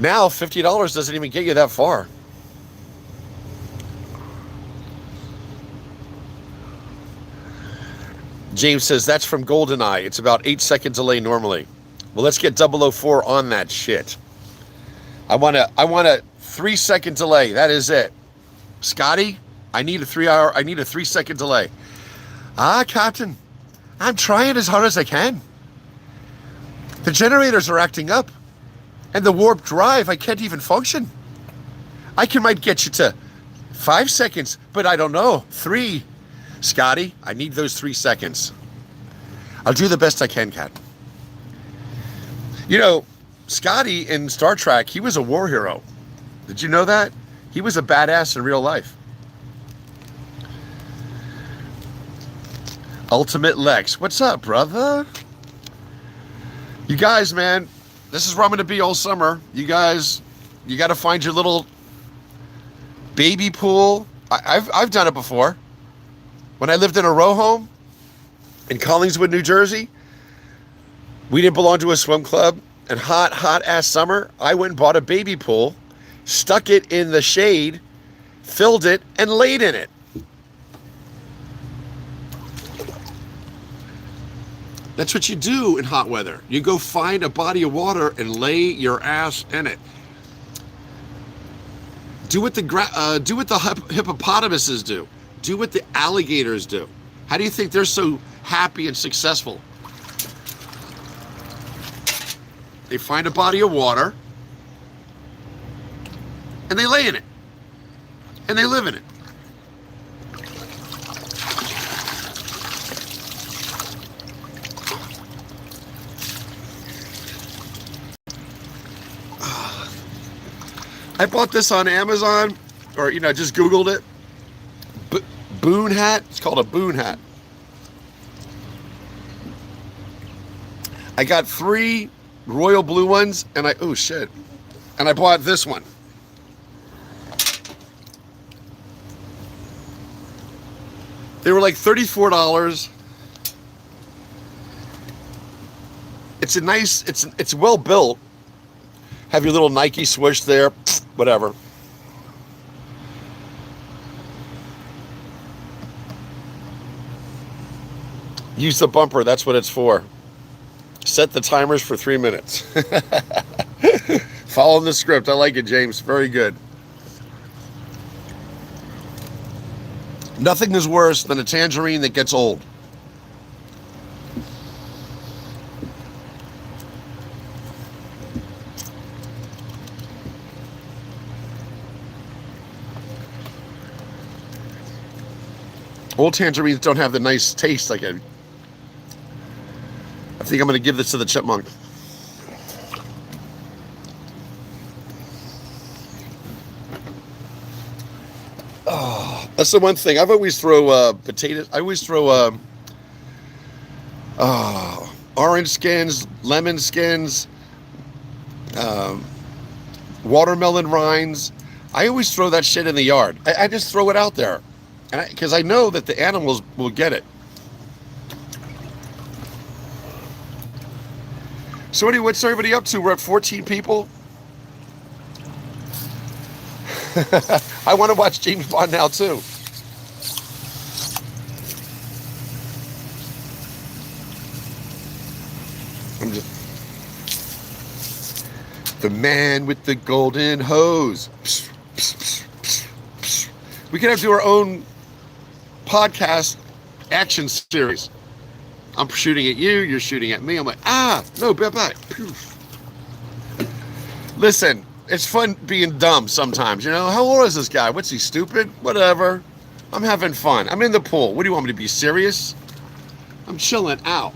Now $50 doesn't even get you that far. James says that's from GoldenEye. It's about 8 second delay normally. Well, let's get 004 on that shit. I want a 3 second delay. That is it. Scotty, I need a 3 second delay. Ah, Captain, I'm trying as hard as I can. The generators are acting up. And the warp drive, I can't even function. Might get you to 5 seconds, but I don't know. 3. Scotty, I need those 3 seconds. I'll do the best I can, Captain. You know, Scotty in Star Trek, he was a war hero. Did you know that? He was a badass in real life. Ultimate Lex. What's up, brother? You guys, man, this is where I'm going to be all summer. You guys, you got to find your little baby pool. I've done it before. When I lived in a row home in Collingswood, New Jersey, we didn't belong to a swim club. And hot ass summer, I went and bought a baby pool, stuck it in the shade, filled it, and laid in it. That's what you do in hot weather. You go find a body of water and lay your ass in it. Do what the hippopotamuses do. Do what the alligators do. How do you think they're so happy and successful? They find a body of water and they lay in it and they live in it. I bought this on Amazon, or just Googled it. Boon hat. It's called a Boon hat. I got 3 royal blue ones, and I bought this one. They were like $34. It's well built. Have your little Nike swoosh there, whatever. Use the bumper, that's what it's for. Set the timers for 3 minutes. Following the script. I like it, James. Very good. Nothing is worse than a tangerine that gets old. Old tangerines don't have the nice taste like I think I'm going to give this to the chipmunk. Oh, that's the one thing. I've always throw potatoes. I always throw orange skins, lemon skins, watermelon rinds. I always throw that shit in the yard. I just throw it out there. Because I know that the animals will get it. So anyway, what's everybody up to? We're at 14 people. I want to watch James Bond now too. I'm just the man with the golden hose. We could have to do our own podcast action series. I'm shooting at you, you're shooting at me. I'm like, no, back. Listen, it's fun being dumb sometimes, How old is this guy? What's he, stupid? Whatever. I'm having fun. I'm in the pool. What do you want me to be, serious? I'm chilling out.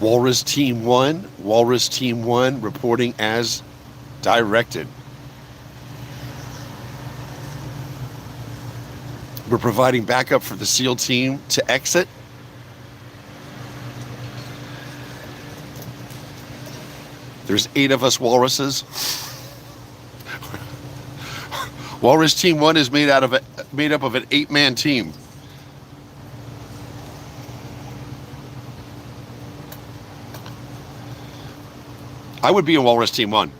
Walrus Team 1. Walrus Team 1 reporting as directed. We're providing backup for the SEAL team to exit. There's 8 of us walruses. Walrus Team 1 is made up of an 8-man team. I would be in Walrus Team 1.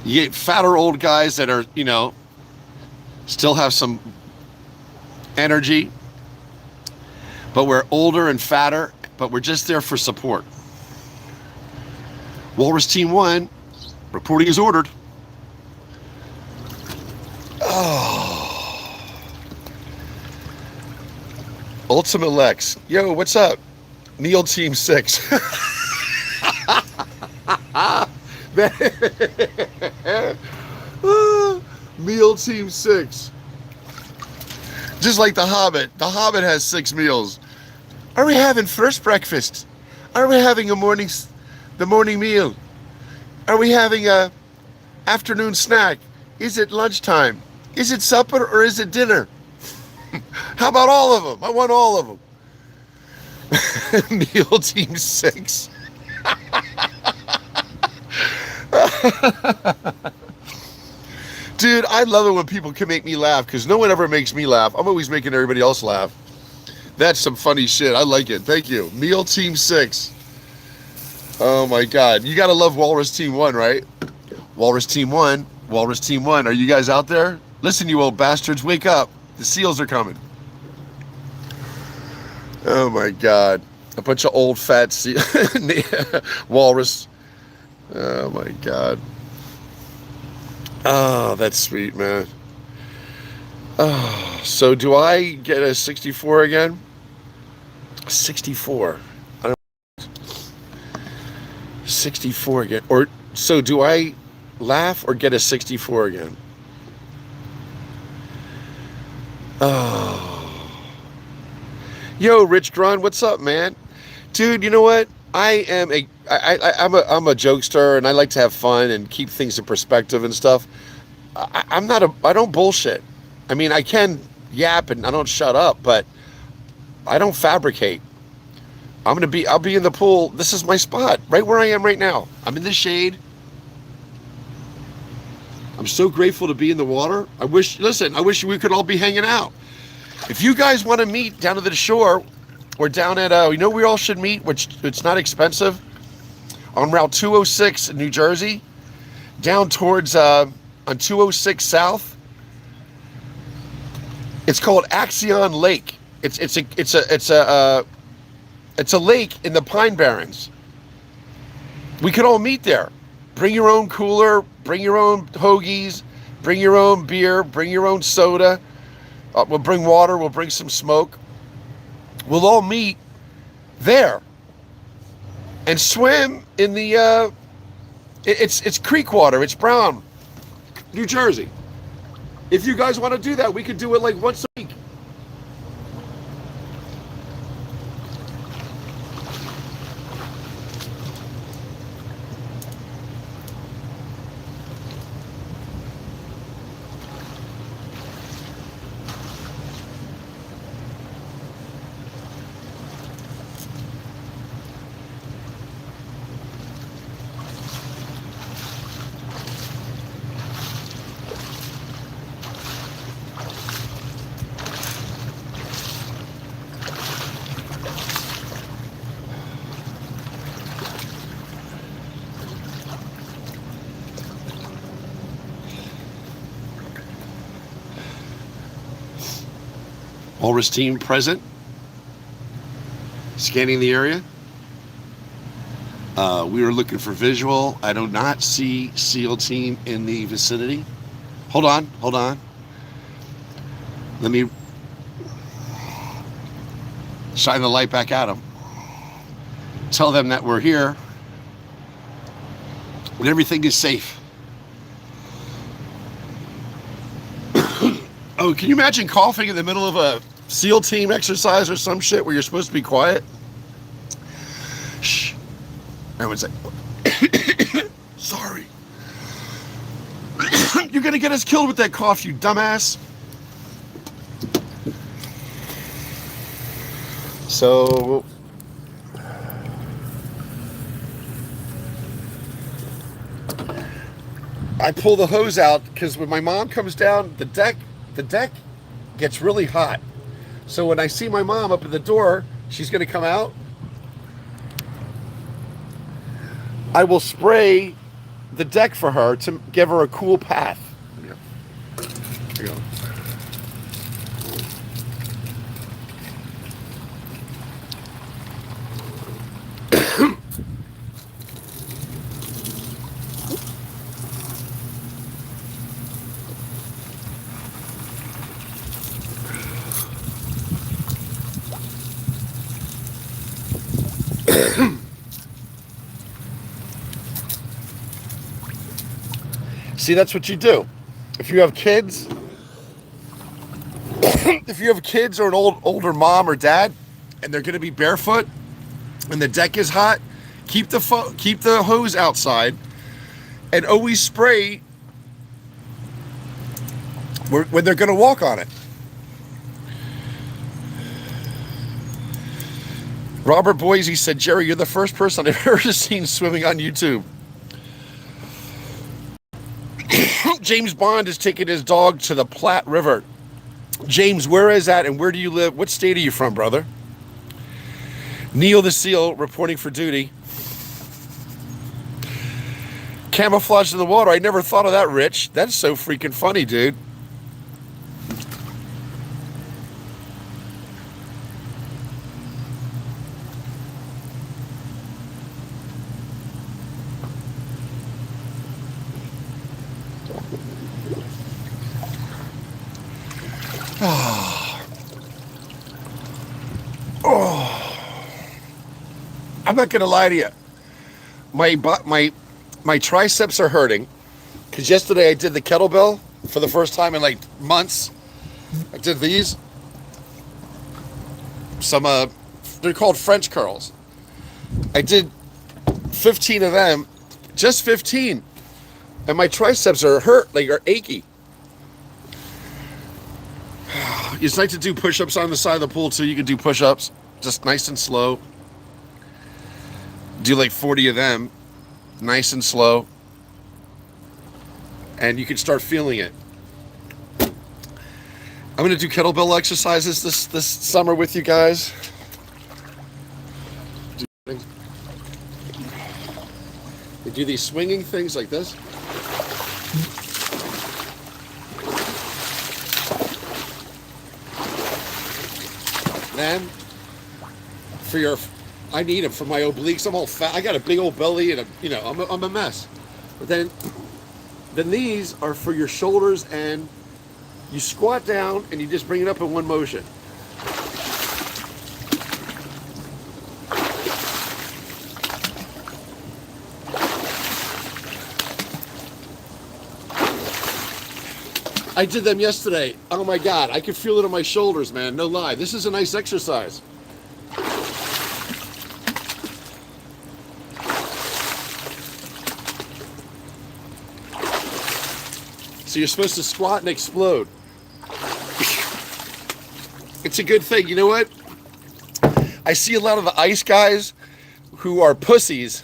You get fatter old guys that are, still have some energy, but we're older and fatter, but we're just there for support. Walrus Team 1, reporting is ordered. Oh. Ultimate Lex. Yo, what's up? Neil Team 6. Meal Team 6. Just like the Hobbit. The Hobbit has 6 meals. Are we having first breakfast? Are we having the morning meal? Are we having a afternoon snack? Is it lunchtime? Is it supper or is it dinner? How about all of them? I want all of them. Meal Team 6. Dude, I love it when people can make me laugh because no one ever makes me laugh. I'm always making everybody else laugh. That's some funny shit. I like it. Thank you. Meal Team 6. Oh my God. You gotta love Walrus Team 1, right? Walrus Team 1. Walrus Team 1. Are you guys out there? Listen, you old bastards, wake up. The SEALs are coming. Oh my God. A bunch of old fat walrus. Oh my God. Oh, that's sweet, man. Oh, so do I get a 64 again? 64. I don't 64 again. Or so do I laugh or get a 64 again? Oh. Yo, Rich Grun, what's up, man? Dude, you know what? I'm a jokester and I like to have fun and keep things in perspective and stuff. I don't bullshit. I mean, I can yap and I don't shut up, but I don't fabricate. I'll be in the pool. This is my spot, right where I am right now. I'm in the shade. I'm so grateful to be in the water. I wish we could all be hanging out. If you guys want to meet down to the shore, or down at, we all should meet, which it's not expensive, on Route 206 in New Jersey, down towards, on 206 South. It's called Axion Lake. It's a lake in the Pine Barrens. We could all meet there. Bring your own cooler, bring your own hoagies, bring your own beer, bring your own soda. We'll bring water, we'll bring some smoke. We'll all meet there and swim in the, it's creek water. It's brown, New Jersey. If you guys want to do that, we could do it like once a week. Walrus team present, scanning the area. We were looking for visual. I do not see SEAL team in the vicinity. Hold on. Let me shine the light back at them. Tell them that we're here and everything is safe. Oh, can you imagine coughing in the middle of a SEAL team exercise or some shit where you're supposed to be quiet? Everyone's like, sorry. You're gonna get us killed with that cough, you dumbass. So I pull the hose out because when my mom comes down, the deck gets really hot. So when I see my mom up at the door, she's gonna come out. I will spray the deck for her to give her a cool path. Here you go. See, that's what you do. If you have kids, or an older mom or dad, and they're going to be barefoot, and the deck is hot, keep the hose outside, and always spray when they're going to walk on it. Robert Boise said, Jerry, you're the first person I've ever seen swimming on YouTube. James Bond is taking his dog to the Platte River. James, where is that and where do you live? What state are you from, brother? Neil the Seal reporting for duty. Camouflage in the water. I never thought of that, Rich. That's so freaking funny, dude. I'm not gonna lie to you. My triceps are hurting because yesterday I did the kettlebell for the first time in like months. I did these. They're called French curls. I did 15 of them, just 15, and my triceps are are achy. It's nice to do push-ups on the side of the pool too. You can do push-ups, just nice and slow. Do like 40 of them, nice and slow, and you can start feeling it. I'm going to do kettlebell exercises this summer with you guys. They do these swinging things like this. Then, I need them for my obliques. I'm all fat. I got a big old belly and I'm a mess. But then these are for your shoulders, and you squat down and you just bring it up in one motion. I did them yesterday. Oh my God, I could feel it on my shoulders, man. No lie. This is a nice exercise. So you're supposed to squat and explode. It's a good thing. You know what? I see a lot of the ice guys who are pussies.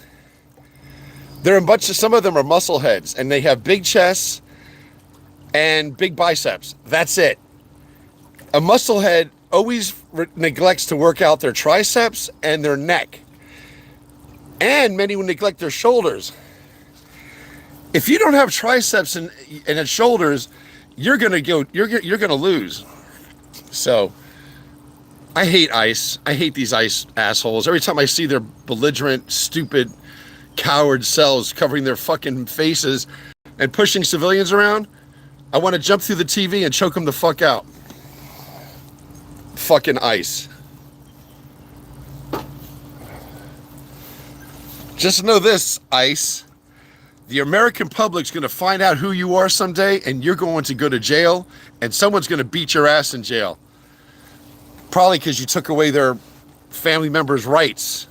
Some of them are muscle heads, and they have big chests and big biceps. That's it. A muscle head always neglects to work out their triceps and their neck. And many will neglect their shoulders. If you don't have triceps and shoulders, you're gonna lose. So I hate ice. I hate these ice assholes. Every time I see their belligerent, stupid, coward selves covering their fucking faces and pushing civilians around, I want to jump through the TV and choke them the fuck out. Fucking ice. Just know this, ice. The American public's going to find out who you are someday, and you're going to go to jail, and someone's going to beat your ass in jail. Probably because you took away their family members' rights.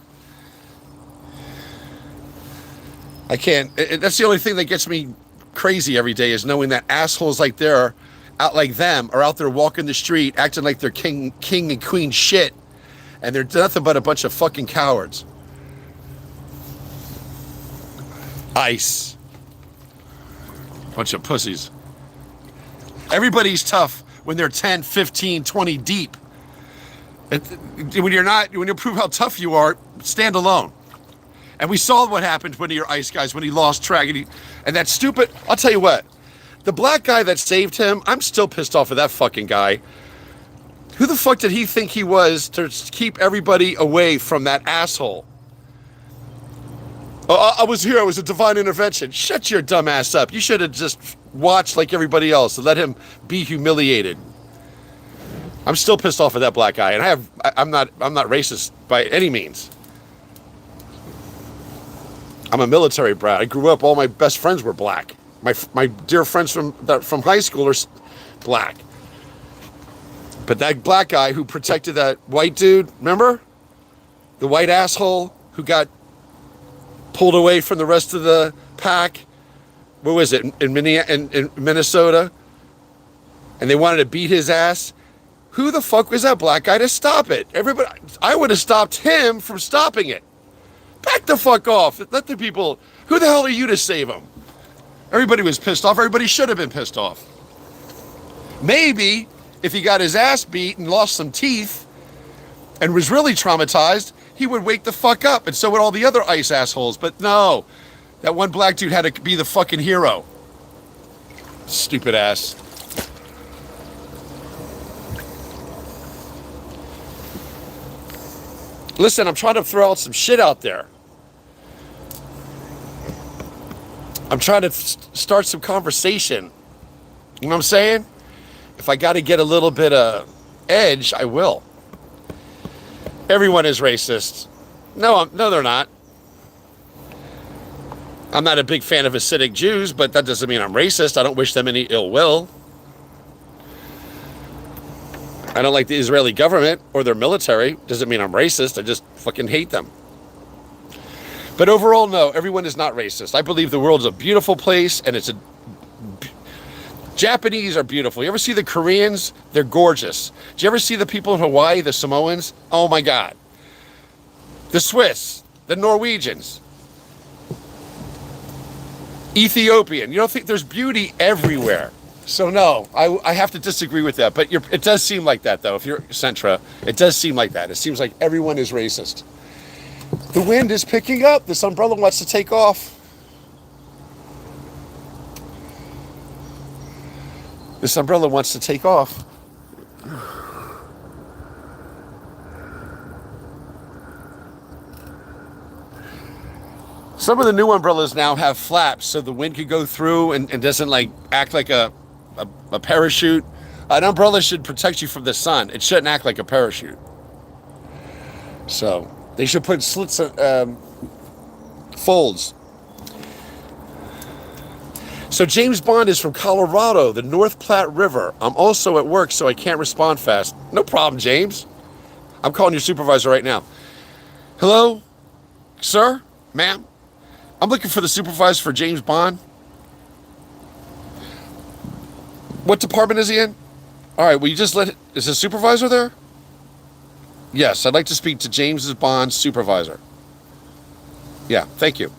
I can't. That's the only thing that gets me crazy every day is knowing that assholes like they're out like them are out there walking the street acting like they're king and queen shit, and they're nothing but a bunch of fucking cowards. ICE. Bunch of pussies. Everybody's tough when they're 10, 15, 20 deep. When you're not, when you prove how tough you are, stand alone. And we saw what happened when your ICE guys, when he lost track. And that stupid, I'll tell you what, the black guy that saved him, I'm still pissed off of that fucking guy. Who the fuck did he think he was to keep everybody away from that asshole? I was here, I was a divine intervention. Shut your dumb ass up. You should have just watched like everybody else and let him be humiliated. I'm still pissed off at that black guy, and I'm not racist by any means. I'm a military brat. I grew up, all my best friends were black. My dear friends from high school are black. But that black guy who protected that white dude, remember? The white asshole who got pulled away from the rest of the pack. What was it, in Minnesota? And they wanted to beat his ass. Who the fuck was that black guy to stop it? Everybody, I would have stopped him from stopping it. Back the fuck off. Let the people, who the hell are you to save him? Everybody was pissed off. Everybody should have been pissed off. Maybe if he got his ass beat and lost some teeth and was really traumatized, he would wake the fuck up, and so would all the other ICE assholes. But no, that one black dude had to be the fucking hero. Stupid ass. Listen, I'm trying to throw out some shit out there. I'm trying to start some conversation. You know what I'm saying? If I got to get a little bit of edge, I will. Everyone is racist. No, they're not. I'm not a big fan of Hasidic Jews, but that doesn't mean I'm racist. I don't wish them any ill will. I don't like the Israeli government or their military. Doesn't mean I'm racist. I just fucking hate them. But overall, no, everyone is not racist. I believe the world's a beautiful place, and Japanese are beautiful. You ever see the Koreans? They're gorgeous. Did you ever see the people in Hawaii, the Samoans? Oh my God. The Swiss, the Norwegians, Ethiopian. You don't think there's beauty everywhere? So no, I have to disagree with that. But it does seem like that, though. If you're Centra, it does seem like that. It seems like everyone is racist. The wind is picking up. This umbrella wants to take off. This umbrella wants to take off. Some of the new umbrellas now have flaps so the wind can go through and doesn't like act like a parachute. An umbrella should protect you from the sun. It shouldn't act like a parachute. So they should put slits, folds. So James Bond is from Colorado, the North Platte River. I'm also at work, so I can't respond fast. No problem, James. I'm calling your supervisor right now. Hello, sir, ma'am. I'm looking for the supervisor for James Bond. What department is he in? All right, will you just is the supervisor there? Yes, I'd like to speak to James Bond's supervisor. Yeah, thank you.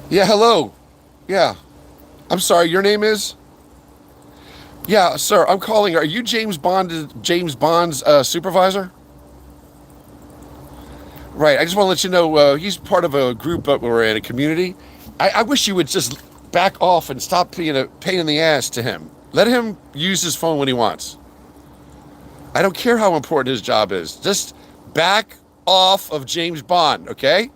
Yeah, hello. Yeah. I'm sorry, your name is? Yeah, sir, I'm calling. Are you James Bond's supervisor? Right, I just want to let you know he's part of a group that we're in, a community. I wish you would just back off and stop being a pain in the ass to him. Let him use his phone when he wants. I don't care how important his job is. Just back off of James Bond, okay?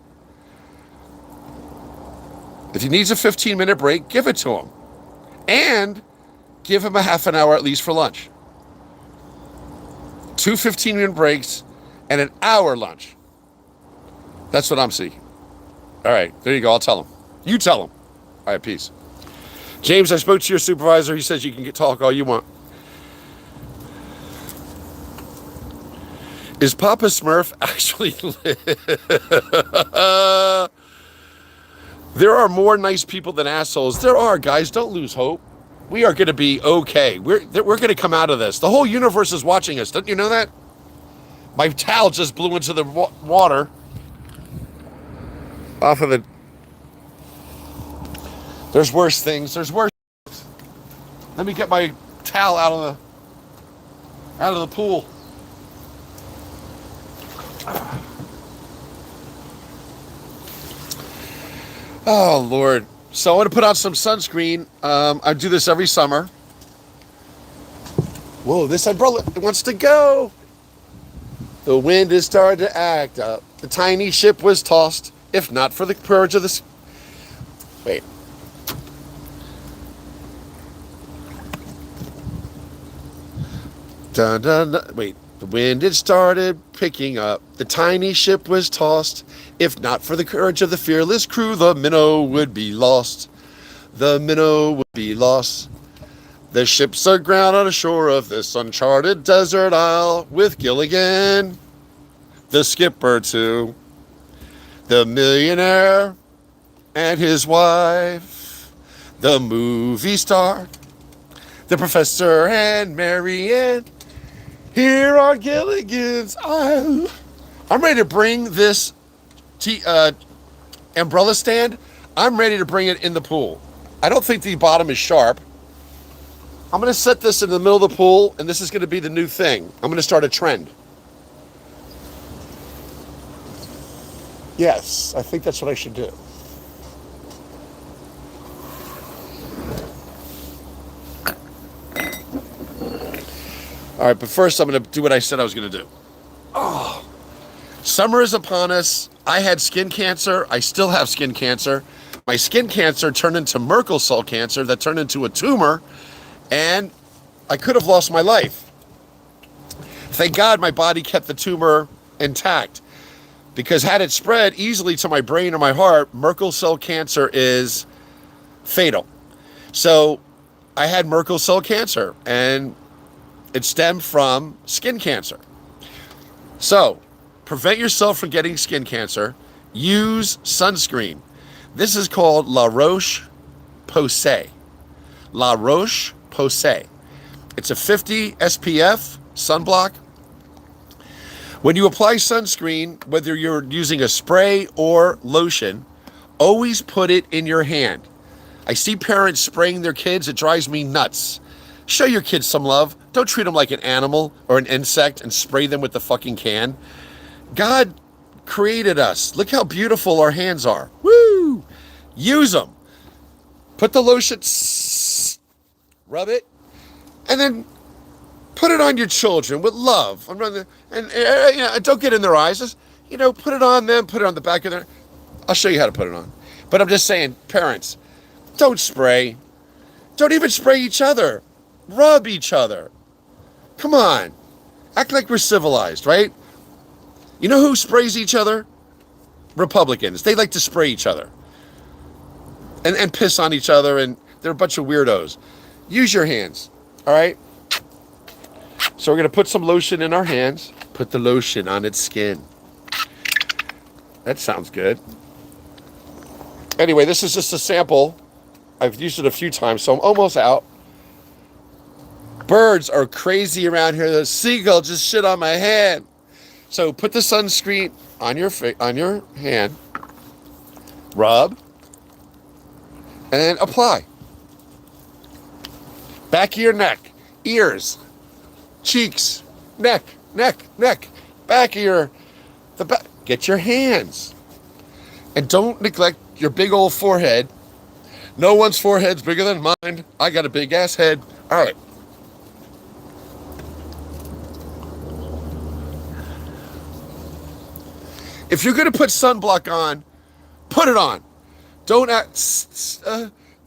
If he needs a 15-minute break, give it to him. And give him a half an hour at least for lunch. 2 15-minute breaks and an hour lunch. That's what I'm seeking. All right, there you go. I'll tell him. You tell him. All right, peace. James, I spoke to your supervisor. He says you can talk all you want. Is Papa Smurf actually There are more nice people than assholes. There are, guys. Don't lose hope. We are going to be okay. We're going to come out of this. The whole universe is watching us. Don't you know that? My towel just blew into the water off of the... There's worse things. There's worse. Let me get my towel out of the pool. Oh, Lord. So I want to put on some sunscreen. I do this every summer. Whoa, this umbrella wants to go. The wind is starting to act up. The tiny ship was tossed, if not for the purge of the... Wait. Dun, dun, dun. Wait. The wind had started picking up. The tiny ship was tossed. If not for the courage of the fearless crew, the minnow would be lost. The minnow would be lost. The ship's aground on the shore of this uncharted desert isle with Gilligan, the skipper too, the millionaire and his wife, the movie star, the professor and Marianne. Here on Gilligan's Isle. I'm ready to bring this umbrella stand. I'm ready to bring it in the pool. I don't think the bottom is sharp. I'm going to set this in the middle of the pool, and this is going to be the new thing. I'm going to start a trend. Yes, I think that's what I should do. All right, but first I'm going to do what I said I was going to do. Oh, summer is upon us. I had skin cancer. I still have skin cancer. My skin cancer turned into Merkel cell cancer that turned into a tumor, and I could have lost my life. Thank God my body kept the tumor intact, because had it spread easily to my brain or my heart, Merkel cell cancer is fatal. So I had Merkel cell cancer, and it stemmed from skin cancer. So, prevent yourself from getting skin cancer. Use sunscreen. This is called La Roche-Posay. La Roche-Posay. It's a 50 SPF sunblock. When you apply sunscreen, whether you're using a spray or lotion, always put it in your hand. I see parents spraying their kids. It drives me nuts. Show your kids some love. Don't treat them like an animal or an insect and spray them with the fucking can. God created us. Look how beautiful our hands are. Woo! Use them. Put the lotion, rub it, and then put it on your children with love. And don't get in their eyes. Just, put it on them, put it on the back of their... I'll show you how to put it on. But I'm just saying, parents, don't spray. Don't even spray each other. Rub each other. Come on. Act like we're civilized, right? You know who sprays each other? Republicans. They like to spray each other. And piss on each other, and they're a bunch of weirdos. Use your hands, all right? So we're going to put some lotion in our hands. Put the lotion on its skin. That sounds good. Anyway, this is just a sample. I've used it a few times, so I'm almost out. Birds are crazy around here. The seagull just shit on my hand. So put the sunscreen on your hand. Rub. And then apply. Back of your neck. Ears. Cheeks. Neck. Back of the back. Get your hands. And don't neglect your big old forehead. No one's forehead's bigger than mine. I got a big ass head. All right. If you're going to put sunblock on, put it on. Don't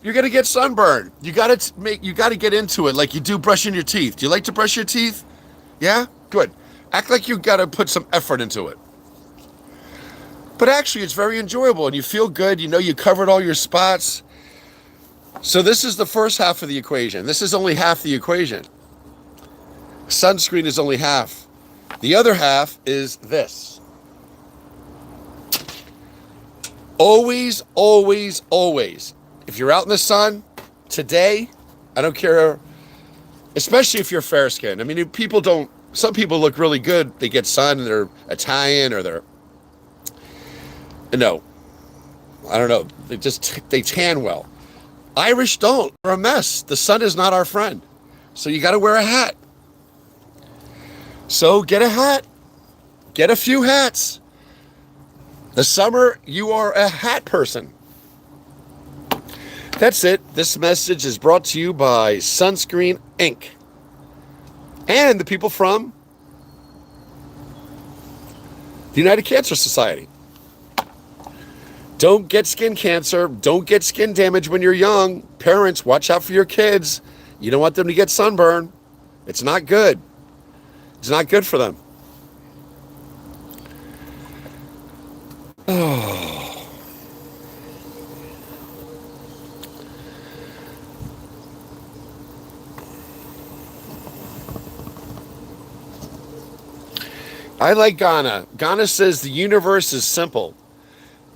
you're going to get sunburned. You got to get into it like you do brushing your teeth. Do you like to brush your teeth? Yeah? Good. Act like you got to put some effort into it. But actually, it's very enjoyable and you feel good. You know you covered all your spots. So this is the first half of the equation. This is only half the equation. Sunscreen is only half. The other half is this. Always, always, always, if you're out in the sun today, I don't care, especially if you're fair skinned. I mean, some people look really good. They get sun and they're Italian or no, I don't know. They tan well. Irish don't. We're a mess. The sun is not our friend. So you got to wear a hat. So get a hat. Get a few hats. The summer, you are a hat person. That's it. This message is brought to you by Sunscreen Inc. and the people from the United Cancer Society. Don't get skin cancer. Don't get skin damage when you're young. Parents, watch out for your kids. You don't want them to get sunburn. It's not good. It's not good for them. Oh. I like Ghana. Ghana says the universe is simple.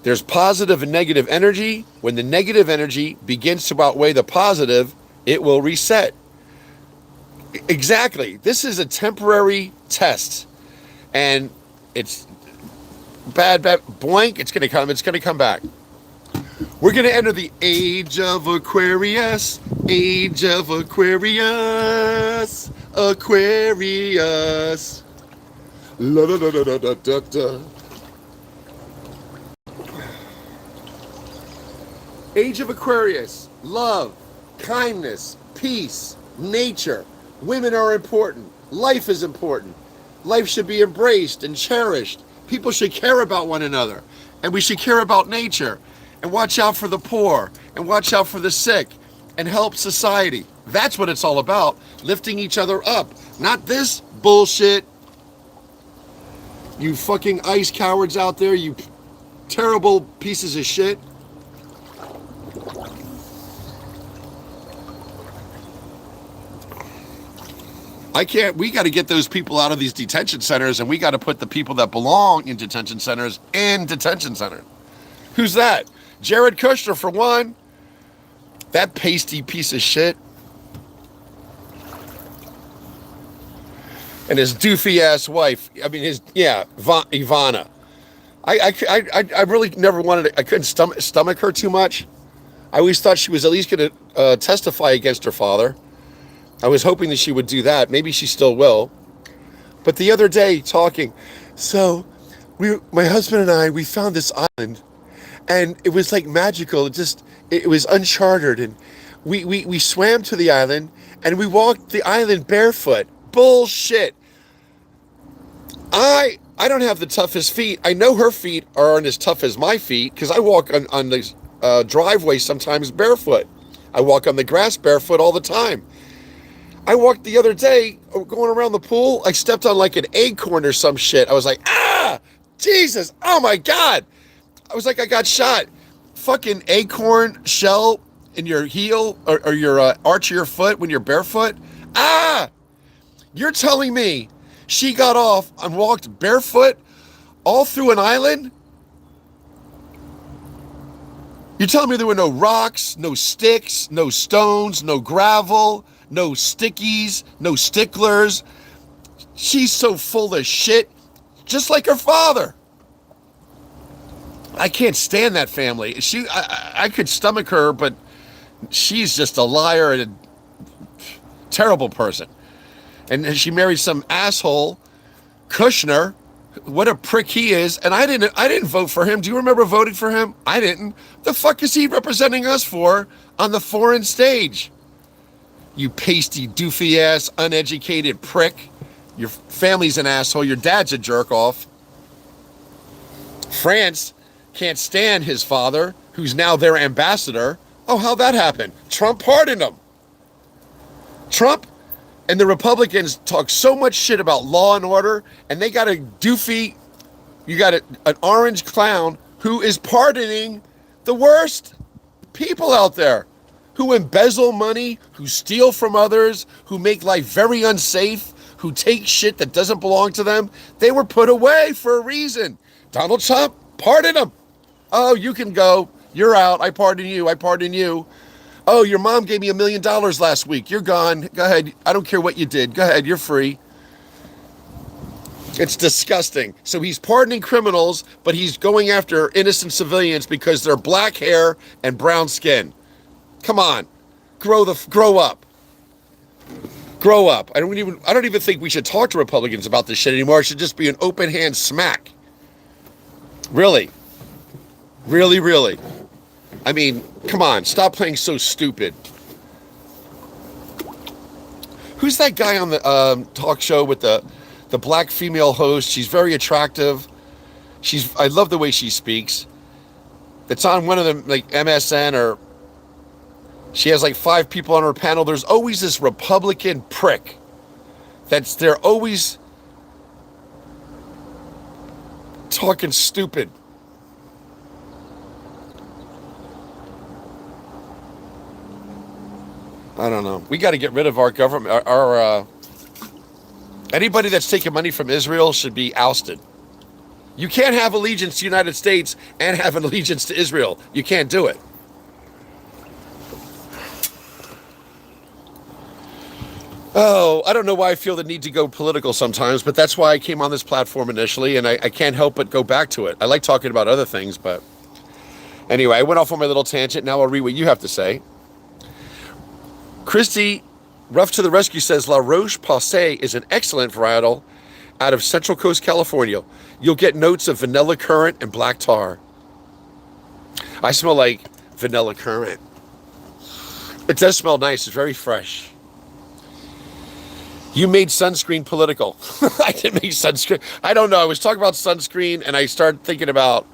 There's positive and negative energy. When the negative energy begins to outweigh the positive, it will reset. Exactly. This is a temporary test. And it's bad, blank. It's going to come back. We're going to enter the age of Aquarius. Age of Aquarius. Aquarius. La da da da da da da da. Age of Aquarius. Love, kindness, peace, nature. Women are important. Life is important. Life should be embraced and cherished. People should care about one another. And we should care about nature. And watch out for the poor. And watch out for the sick. And help society. That's what it's all about. Lifting each other up. Not this bullshit. You fucking ice cowards out there. You terrible pieces of shit. We got to get those people out of these detention centers, and we got to put the people that belong in detention centers in detention centers. Who's that? Jared Kushner, for one. That pasty piece of shit. And his doofy ass wife. I mean, Ivana. I really never I couldn't stomach her too much. I always thought she was at least going to testify against her father. I was hoping that she would do that. Maybe she still will. But the other day, talking, so my husband and I, we found this island, and it was like magical. It was uncharted, and we swam to the island, and we walked the island barefoot. Bullshit. I don't have the toughest feet. I know her feet aren't as tough as my feet, because I walk on the driveway sometimes barefoot. I walk on the grass barefoot all the time. I walked the other day, going around the pool, I stepped on like an acorn or some shit. I was like, Jesus, oh my God. I was like, I got shot. Fucking acorn shell in your heel or your arch of your foot when you're barefoot. You're telling me she got off and walked barefoot all through an island? You're telling me there were no rocks, no sticks, no stones, no gravel, no stickies, no sticklers. She's so full of shit, just like her father. I can't stand that family. I could stomach her, but she's just a liar and a terrible person. And she married some asshole, Kushner. What a prick he is. And I didn't vote for him. Do you remember voting for him? I didn't. The fuck is he representing us for on the foreign stage? You pasty, doofy ass, uneducated prick. Your family's an asshole. Your dad's a jerk off. France can't stand his father, who's now their ambassador. Oh, how'd that happen? Trump pardoned him. Trump and the Republicans talk so much shit about law and order, and they got a doofy, you got an orange clown who is pardoning the worst people out there, who embezzle money, who steal from others, who make life very unsafe, who take shit that doesn't belong to them, they were put away for a reason. Donald Trump pardoned them. Oh, you can go. You're out. I pardon you. I pardon you. Oh, your mom gave me $1 million last week. You're gone. Go ahead. I don't care what you did. Go ahead. You're free. It's disgusting. So he's pardoning criminals, but he's going after innocent civilians because they're black hair and brown skin. Come on. Grow up. Grow up. I don't even think we should talk to Republicans about this shit anymore. It should just be an open hand smack. Really. Really, really. I mean, come on. Stop playing so stupid. Who's that guy on the talk show with the black female host? She's very attractive. I love the way she speaks. It's on one of them, like MSN, or she has like 5 people on her panel. There's always this Republican prick they're always talking stupid. I don't know. We got to get rid of our government. Anybody that's taking money from Israel should be ousted. You can't have allegiance to the United States and have an allegiance to Israel. You can't do it. Oh, I don't know why I feel the need to go political sometimes, but that's why I came on this platform initially, and I can't help but go back to it. I like talking about other things, but anyway, I went off on my little tangent. Now I'll read what you have to say. Christy, Rough to the Rescue, says La Roche-Posay is an excellent varietal out of Central Coast, California. You'll get notes of vanilla currant and black tar. I smell like vanilla currant. It does smell nice. It's very fresh. You made sunscreen political. I didn't make sunscreen. I don't know. I was talking about sunscreen, and I started thinking about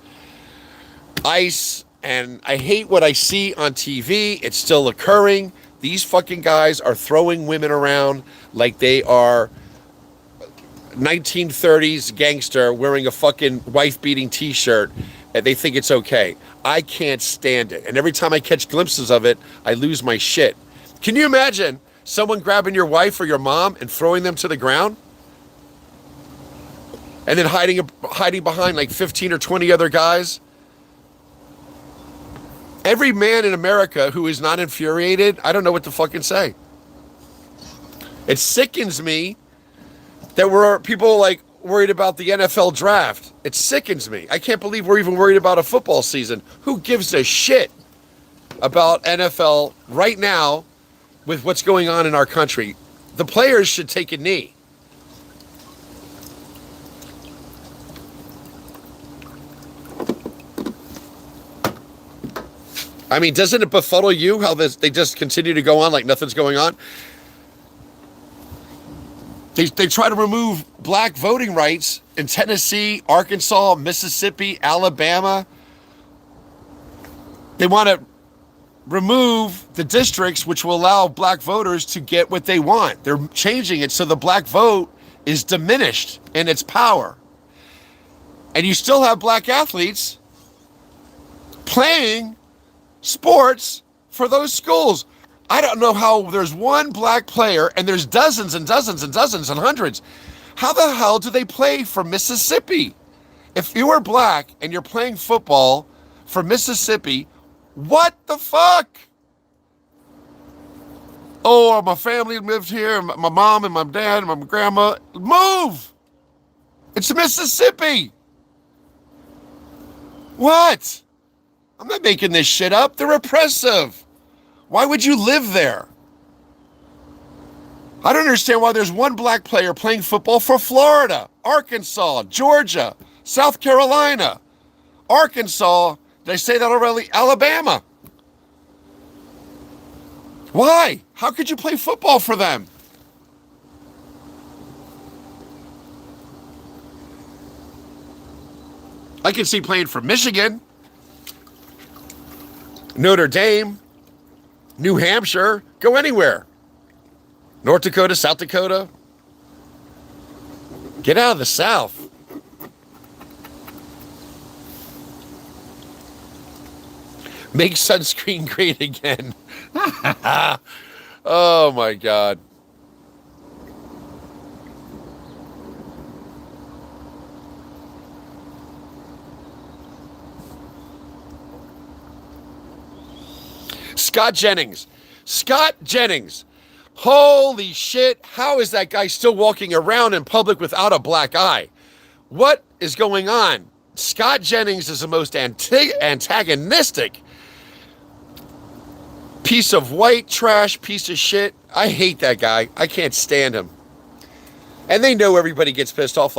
ice, and I hate what I see on TV. It's still occurring. These fucking guys are throwing women around like they are 1930s gangster wearing a fucking wife-beating t-shirt, and they think it's okay. I can't stand it. And every time I catch glimpses of it, I lose my shit. Can you imagine someone grabbing your wife or your mom and throwing them to the ground? And then hiding behind like 15 or 20 other guys? Every man in America who is not infuriated, I don't know what to fucking say. It sickens me that we're people like worried about the NFL draft. It sickens me. I can't believe we're even worried about a football season. Who gives a shit about NFL right now with what's going on in our country? The players should take a knee. I mean, doesn't it befuddle you how they just continue to go on like nothing's going on? They try to remove black voting rights in Tennessee, Arkansas, Mississippi, Alabama. They want to remove the districts which will allow black voters to get what they want. They're changing it so the black vote is diminished in its power. And you still have black athletes playing sports for those schools. I don't know how there's one black player and there's dozens and dozens and dozens and hundreds. How the hell do they play for Mississippi? If you are black and you're playing football for Mississippi, what the fuck? Oh, my family lived here, my mom and my dad and my grandma. Move! It's Mississippi. What? I'm not making this shit up. They're oppressive. Why would you live there? I don't understand why there's one black player playing football for Florida, Arkansas, Georgia, South Carolina, Arkansas. Did I say that already? Alabama. Why? How could you play football for them? I can see playing for Michigan, Notre Dame, New Hampshire, go anywhere. North Dakota, South Dakota. Get out of the South. Make sunscreen great again. Oh my God. Scott Jennings. Scott Jennings. Holy shit. How is that guy still walking around in public without a black eye? What is going on? Scott Jennings is the most antagonistic piece of white trash, piece of shit. I hate that guy. I can't stand him. And they know everybody gets pissed off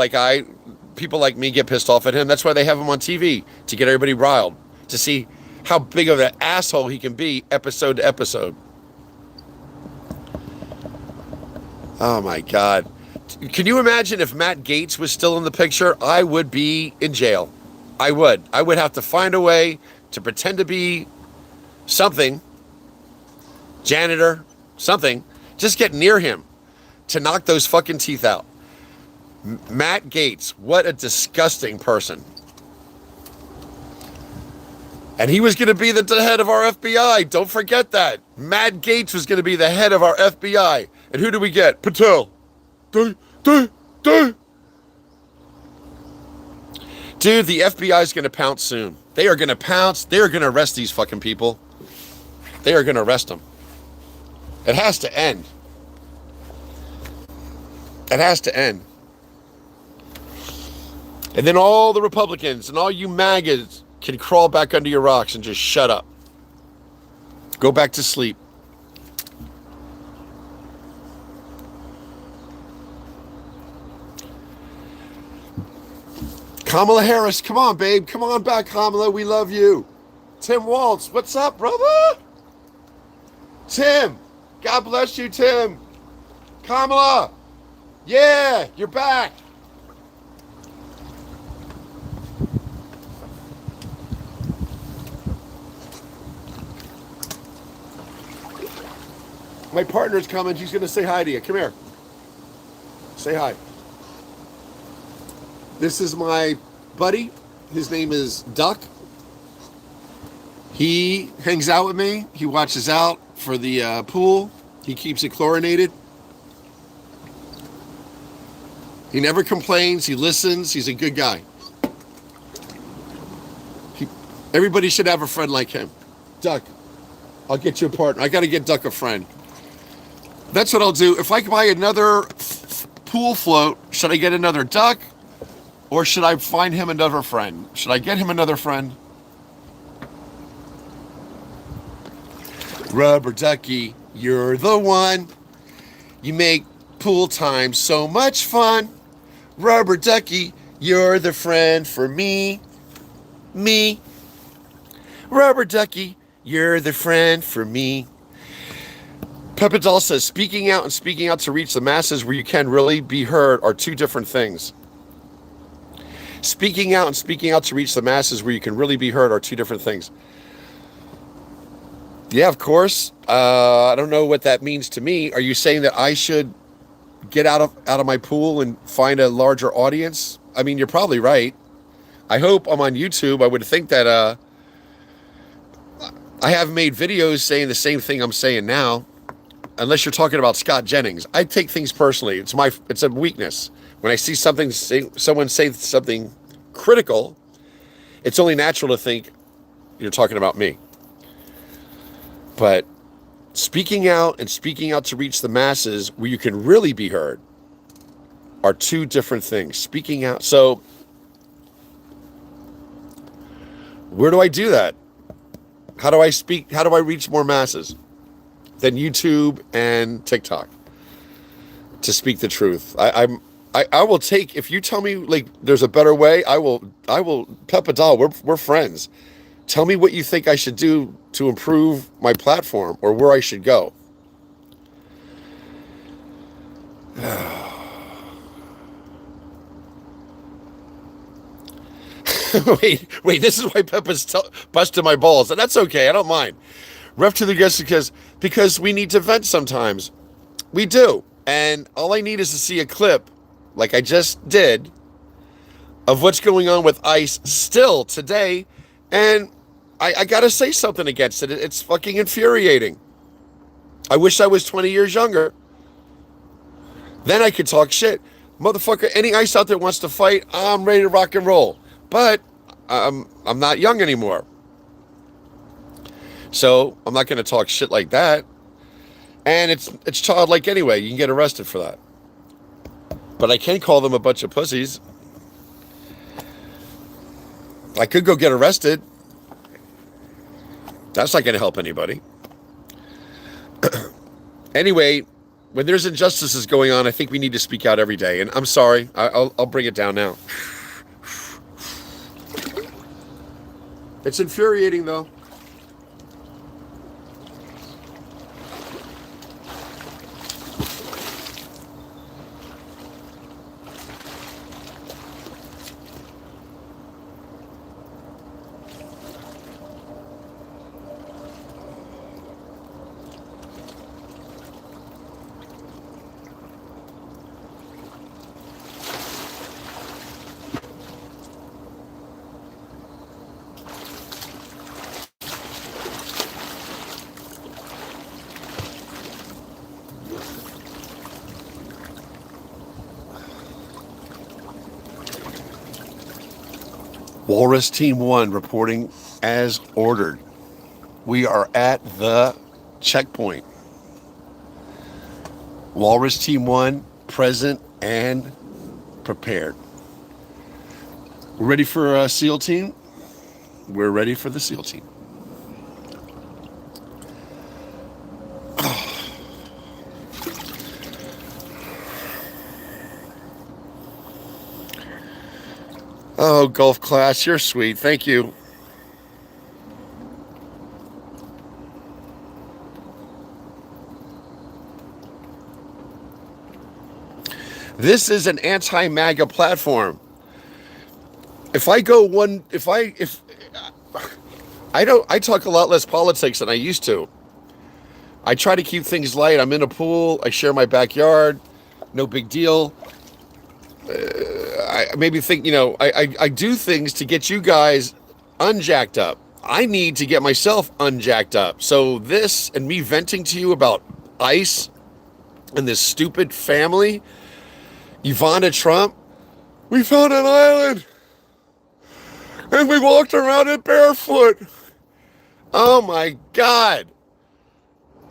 people like me get pissed off at him. That's why they have him on TV, to get everybody riled, to see how big of an asshole he can be episode to episode. Oh my God. Can you imagine if Matt Gaetz was still in the picture? I would be in jail. I would. I would have to find a way to pretend to be something, janitor, something, just get near him to knock those fucking teeth out. Matt Gaetz, what a disgusting person. And he was going to be the head of our FBI. Don't forget that. Matt Gaetz was going to be the head of our FBI. And who do we get? Patel. Dude, the FBI is going to pounce soon. They are going to pounce. They are going to arrest these fucking people. They are going to arrest them. It has to end. It has to end. And then all the Republicans and all you MAGAs can crawl back under your rocks and just shut up. Go back to sleep. Kamala Harris, come on, babe. Come on back, Kamala. We love you. Tim Waltz, what's up, brother? Tim, God bless you, Tim. Kamala, yeah, you're back. My partner's coming. She's going to say hi to you. Come here. Say hi. This is my buddy. His name is Duck. He hangs out with me. He watches out for the pool. He keeps it chlorinated. He never complains. He listens. He's a good guy. Everybody should have a friend like him. Duck, I'll get you a partner. I got to get Duck a friend. That's what I'll do. If I buy another pool float, should I get another Duck? Or should I find him another friend? Should I get him another friend? Rubber Ducky, you're the one. You make pool time so much fun. Rubber Ducky, you're the friend for me. Me. Rubber Ducky, you're the friend for me. Peppa Doll says, speaking out and speaking out to reach the masses where you can really be heard are two different things. Speaking out and speaking out to reach the masses where you can really be heard are two different things. Yeah, of course. I don't know what that means to me. Are you saying that I should get out of my pool and find a larger audience? I mean, you're probably right. I hope I'm on YouTube. I would think that I have made videos saying the same thing I'm saying now. Unless you're talking about Scott Jennings. I take things personally. It's a weakness. When I see someone say something critical, it's only natural to think you're talking about me. But speaking out and speaking out to reach the masses where you can really be heard are two different things. Speaking out. So where do I do that? How do I speak? How do I reach more masses than YouTube and TikTok to speak the truth? I will take, if you tell me like there's a better way, I will Peppa Doll, we're friends. Tell me what you think I should do to improve my platform or where I should go. wait, this is why Peppa's busting my balls, and that's okay, I don't mind. Ref to the guests because we need to vent sometimes. We do. And all I need is to see a clip, like I just did, of what's going on with ICE still today, and I gotta say something against it. It's fucking infuriating. I wish I was 20 years younger. Then I could talk shit. Motherfucker, any ICE out there wants to fight, I'm ready to rock and roll. But I'm not young anymore. So I'm not going to talk shit like that. And it's childlike anyway. You can get arrested for that. But I can call them a bunch of pussies. I could go get arrested. That's not going to help anybody. Anyway, when there's injustices going on, I think we need to speak out every day. And I'm sorry. I'll bring it down now. It's infuriating, though. Walrus Team 1 reporting as ordered. We are at the checkpoint. Walrus Team 1 present and prepared. We're ready for a SEAL team? We're ready for the SEAL team. Oh, Golf Class, you're sweet. Thank you. This is an anti-MAGA platform. If I go one, if I talk a lot less politics than I used to. I try to keep things light. I'm in a pool. I share my backyard. No big deal. I maybe think, I do things to get you guys unjacked up. I need to get myself unjacked up. So this and me venting to you about ICE and this stupid family, Ivana Trump, we found an island and we walked around it barefoot. Oh my God.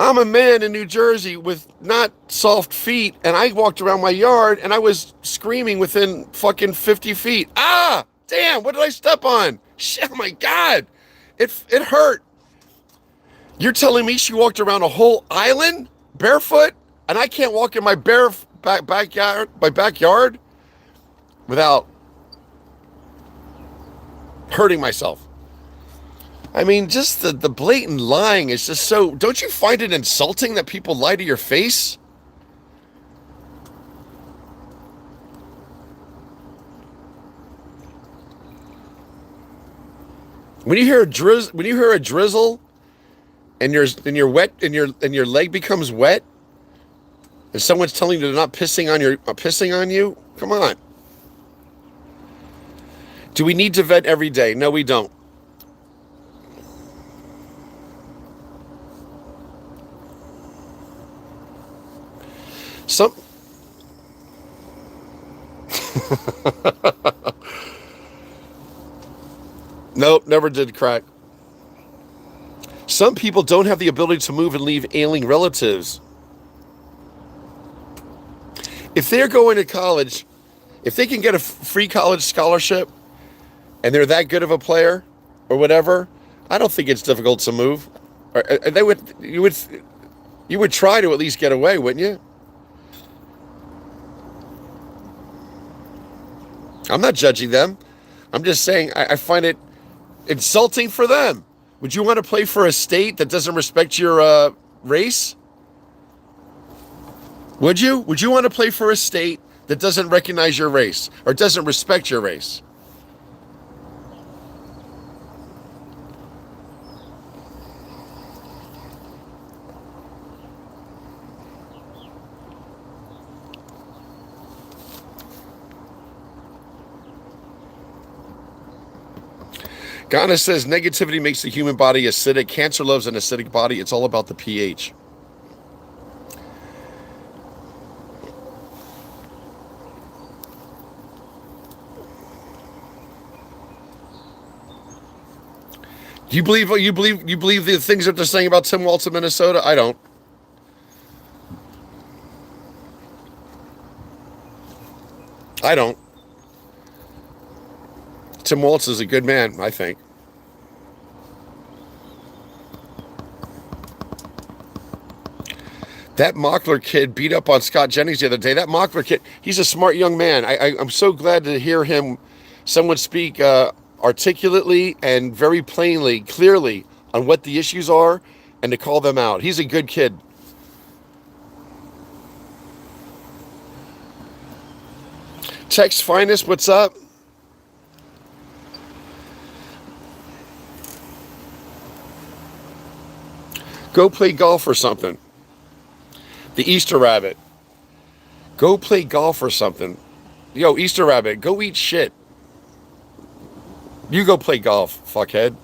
I'm a man in New Jersey with not soft feet, and I walked around my yard and I was screaming within fucking 50 feet. Ah, damn, what did I step on? Shit, oh my God. It hurt. You're telling me she walked around a whole island barefoot and I can't walk in my backyard without hurting myself. I mean, just the blatant lying is just so... Don't you find it insulting that people lie to your face? When you hear a drizzle, and your leg becomes wet, and someone's telling you they're not pissing on you, come on. Do we need to vet every day? No, we don't. Nope, never did crack. Some people don't have the ability to move and leave ailing relatives. If they're going to college, if they can get a free college scholarship and they're that good of a player or whatever, I don't think it's difficult to move. You would try to at least get away, wouldn't you? I'm not judging them. I'm just saying I find it insulting for them. Would you want to play for a state that doesn't respect your race? Would you? Would you want to play for a state that doesn't recognize your race or doesn't respect your race? Ghana says negativity makes the human body acidic. Cancer loves an acidic body. It's all about the pH. You believe the things that they're saying about Tim Walz in Minnesota? I don't. I don't. Tim Walz is a good man, I think. That Mockler kid beat up on Scott Jennings the other day. That Mockler kid, he's a smart young man. I'm so glad to hear someone speak articulately and very plainly, clearly on what the issues are and to call them out. He's a good kid. Tex Finest, what's up? Go play golf or something. The Easter Rabbit. Go play golf or something. Yo, Easter Rabbit, go eat shit. You go play golf, fuckhead.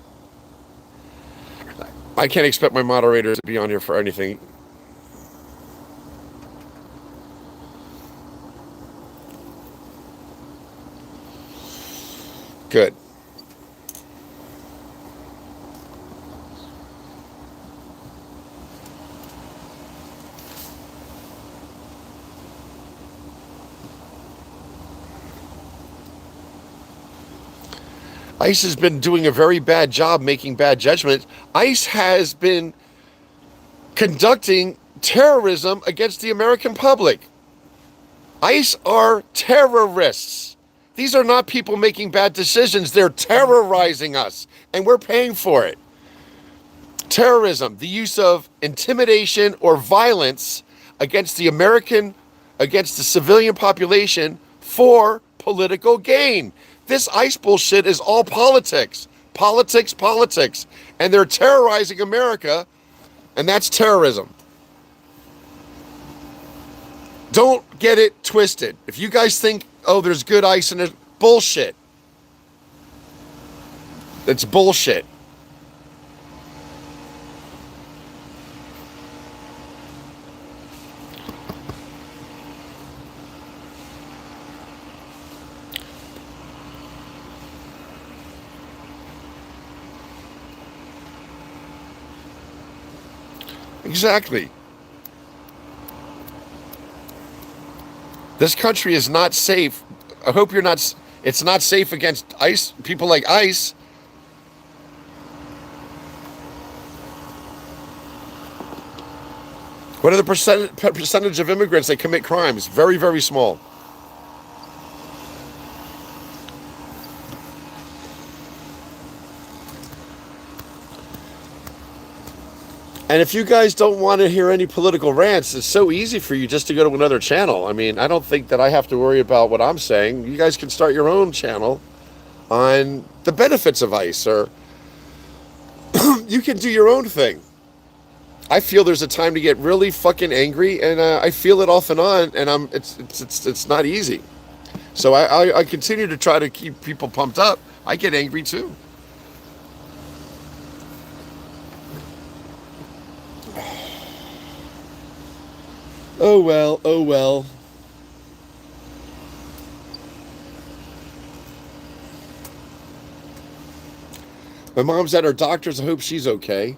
I can't expect my moderators to be on here for anything. Good. ICE has been doing a very bad job making bad judgments. ICE has been conducting terrorism against the American public. ICE are terrorists. These are not people making bad decisions. They're terrorizing us, and we're paying for it. Terrorism, the use of intimidation or violence against the civilian population for political gain. This ICE bullshit is all politics. Politics. And they're terrorizing America, and that's terrorism. Don't get it twisted. If you guys think, oh, there's good ICE and there's bullshit. It's bullshit. Exactly. This country is not safe. I hope you're not. It's not safe against ICE, people like ICE. What are the percentage of immigrants that commit crimes? Very, very small. And if you guys don't want to hear any political rants, it's so easy for you just to go to another channel. I mean, I don't think that I have to worry about what I'm saying. You guys can start your own channel on the benefits of ICE, or you can do your own thing. I feel there's a time to get really fucking angry, and I feel it off and on, and it's not easy. So I continue to try to keep people pumped up. I get angry too. Oh well. My mom's at her doctor's. I hope she's okay.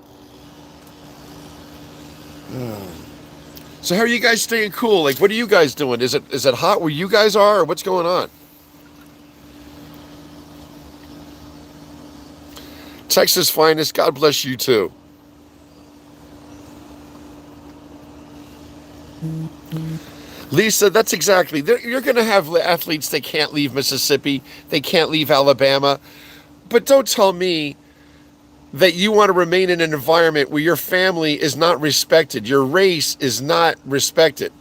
So how are you guys staying cool? Like, what are you guys doing? Is it hot where you guys are, or what's going on? Texas Finest, God bless you too. Lisa, that's exactly. You're going to have athletes that can't leave Mississippi. They can't leave Alabama. But don't tell me that you want to remain in an environment where your family is not respected. Your race is not respected.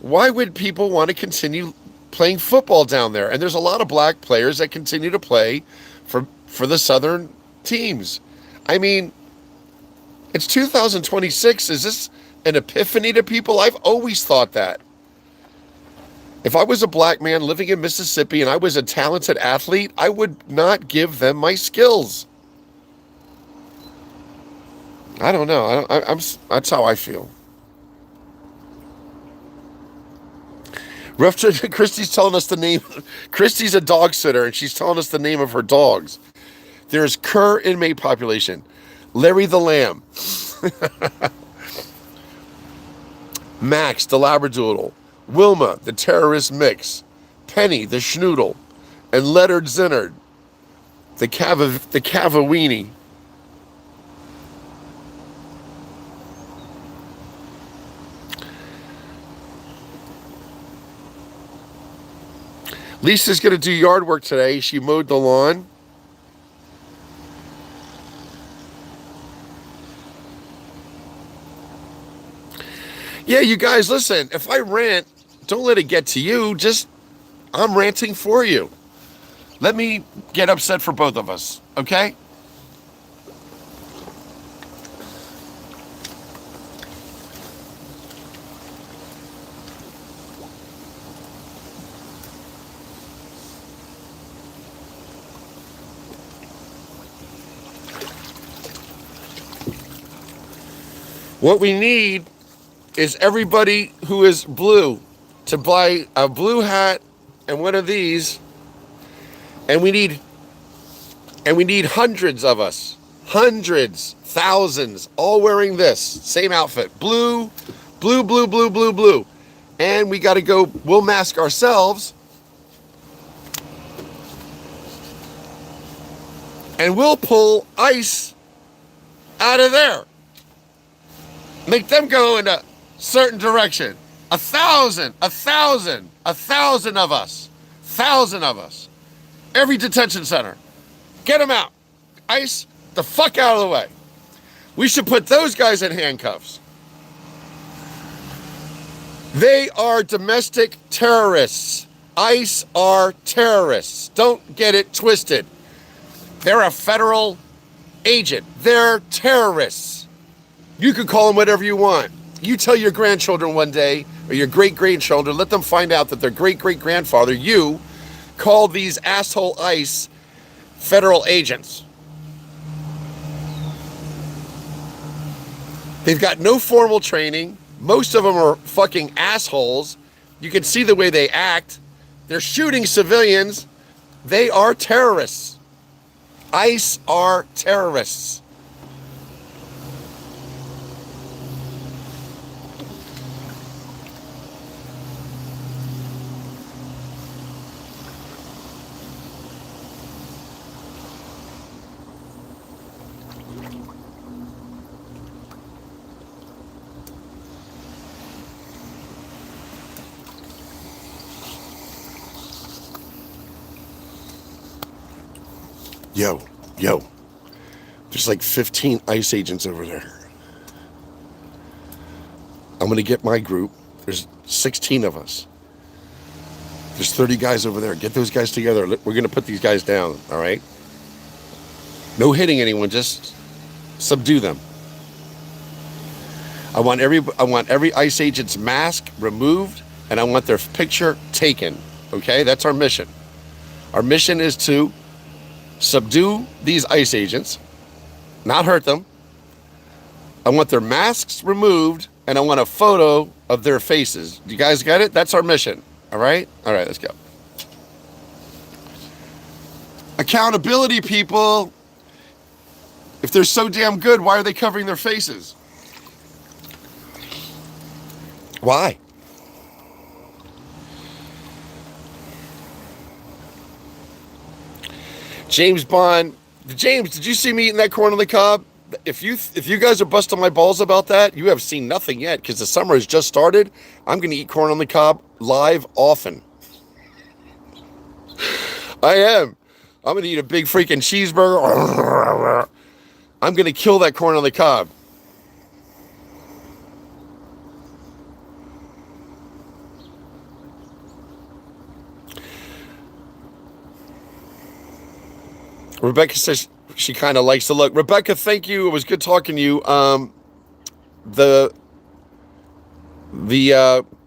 Why would people want to continue playing football down there? And there's a lot of black players that continue to play for the Southern teams. I mean, it's 2026. Is this an epiphany to people? I've always thought that. If I was a black man living in Mississippi and I was a talented athlete, I would not give them my skills. I don't know. That's how I feel. Christy's telling us the name. Christy's a dog sitter, and she's telling us the name of her dogs. There's cur inmate population. Larry the Lamb. Max the Labradoodle. Wilma the terrorist mix. Penny the schnoodle. And Leonard Zinnard the Cavaweenie. Lisa's going to do yard work today. She mowed the lawn. Yeah, you guys, listen. If I rant, don't let it get to you. I'm ranting for you. Let me get upset for both of us, okay? What we need is everybody who is blue to buy a blue hat and one of these, and we need hundreds of us, hundreds, thousands, all wearing this same outfit, blue, blue, blue, blue, blue, blue, and we got to go. We'll mask ourselves, and we'll pull ICE out of there. Make them go in a certain direction. 1,000 of us. 1,000 of us. Every detention center. Get them out. ICE, the fuck out of the way. We should put those guys in handcuffs. They are domestic terrorists. ICE are terrorists. Don't get it twisted. They're a federal agent. They're terrorists. You can call them whatever you want. You tell your grandchildren one day, or your great-grandchildren, let them find out that their great-great-grandfather, you, called these asshole ICE federal agents. They've got no formal training. Most of them are fucking assholes. You can see the way they act. They're shooting civilians. They are terrorists. ICE are terrorists. Yo, there's like 15 ICE agents over there. I'm going to get my group. There's 16 of us. There's 30 guys over there. Get those guys together. We're going to put these guys down, all right? No hitting anyone, just subdue them. I want every ICE agent's mask removed, and I want their picture taken, okay? That's our mission. Our mission is to subdue these ICE agents, not hurt them. I want their masks removed, and I want a photo of their faces. You guys get it? That's our mission. All right? All right, let's go. Accountability, people. If they're so damn good, why are they covering their faces? Why? James Bond. James, did you see me eating that corn on the cob? If you guys are busting my balls about that, you have seen nothing yet, because the summer has just started. I'm going to eat corn on the cob live often. I am. I'm going to eat a big freaking cheeseburger. I'm going to kill that corn on the cob. Rebecca says she kind of likes the look. Rebecca, thank you. It was good talking to you. The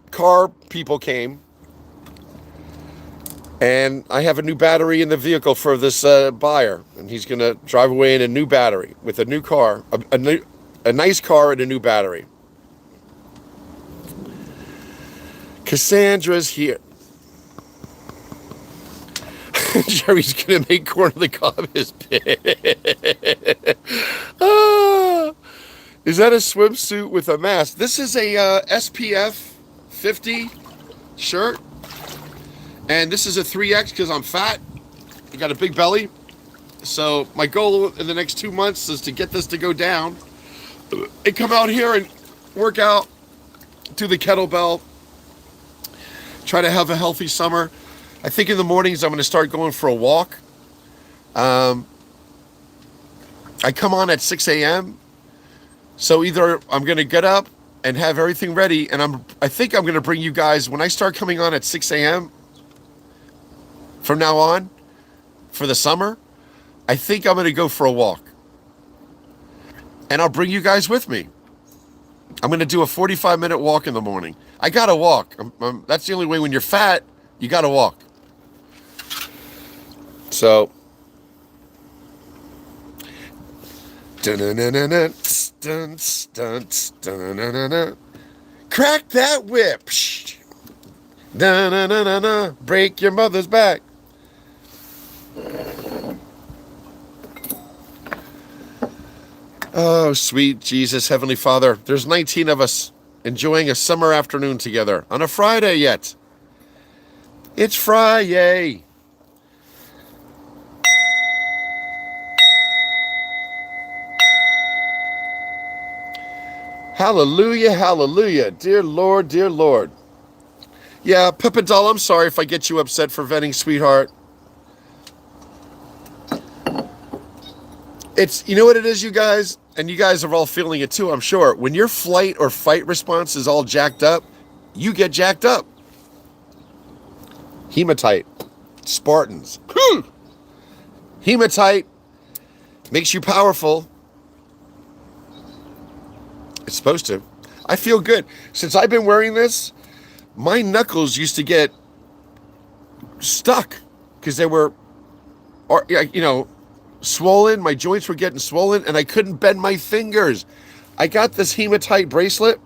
car people came, and I have a new battery in the vehicle for this buyer, and he's going to drive away in a new battery with a new car, a nice car and a new battery. Cassandra's here. Jerry's gonna make corn on the cob his pit. Ah, is that a swimsuit with a mask? This is a SPF 50 shirt, and this is a 3X because I'm fat. I got a big belly, so my goal in the next 2 months is to get this to go down and come out here and work out, do the kettlebell, try to have a healthy summer. I think in the mornings I'm going to start going for a walk. I come on at 6 a.m. So either I'm going to get up and have everything ready, and I think I'm going to bring you guys, when I start coming on at 6 a.m. from now on for the summer, I think I'm going to go for a walk. And I'll bring you guys with me. I'm going to do a 45-minute walk in the morning. I got to walk. That's the only way. When you're fat, you got to walk. So, crack that whip. Break your mother's back. Oh, sweet Jesus, Heavenly Father. There's 19 of us enjoying a summer afternoon together on a Friday yet. It's Friday. Hallelujah, hallelujah. Dear Lord, dear Lord. Yeah, Pippa Doll, I'm sorry if I get you upset for venting, sweetheart. You know what it is, you guys? And you guys are all feeling it too, I'm sure. When your flight or fight response is all jacked up, you get jacked up. Hematite. Spartans. Hematite makes you powerful. It's supposed to. I feel good. Since I've been wearing this, my knuckles used to get stuck because they were, swollen. My joints were getting swollen and I couldn't bend my fingers. I got this hematite bracelet.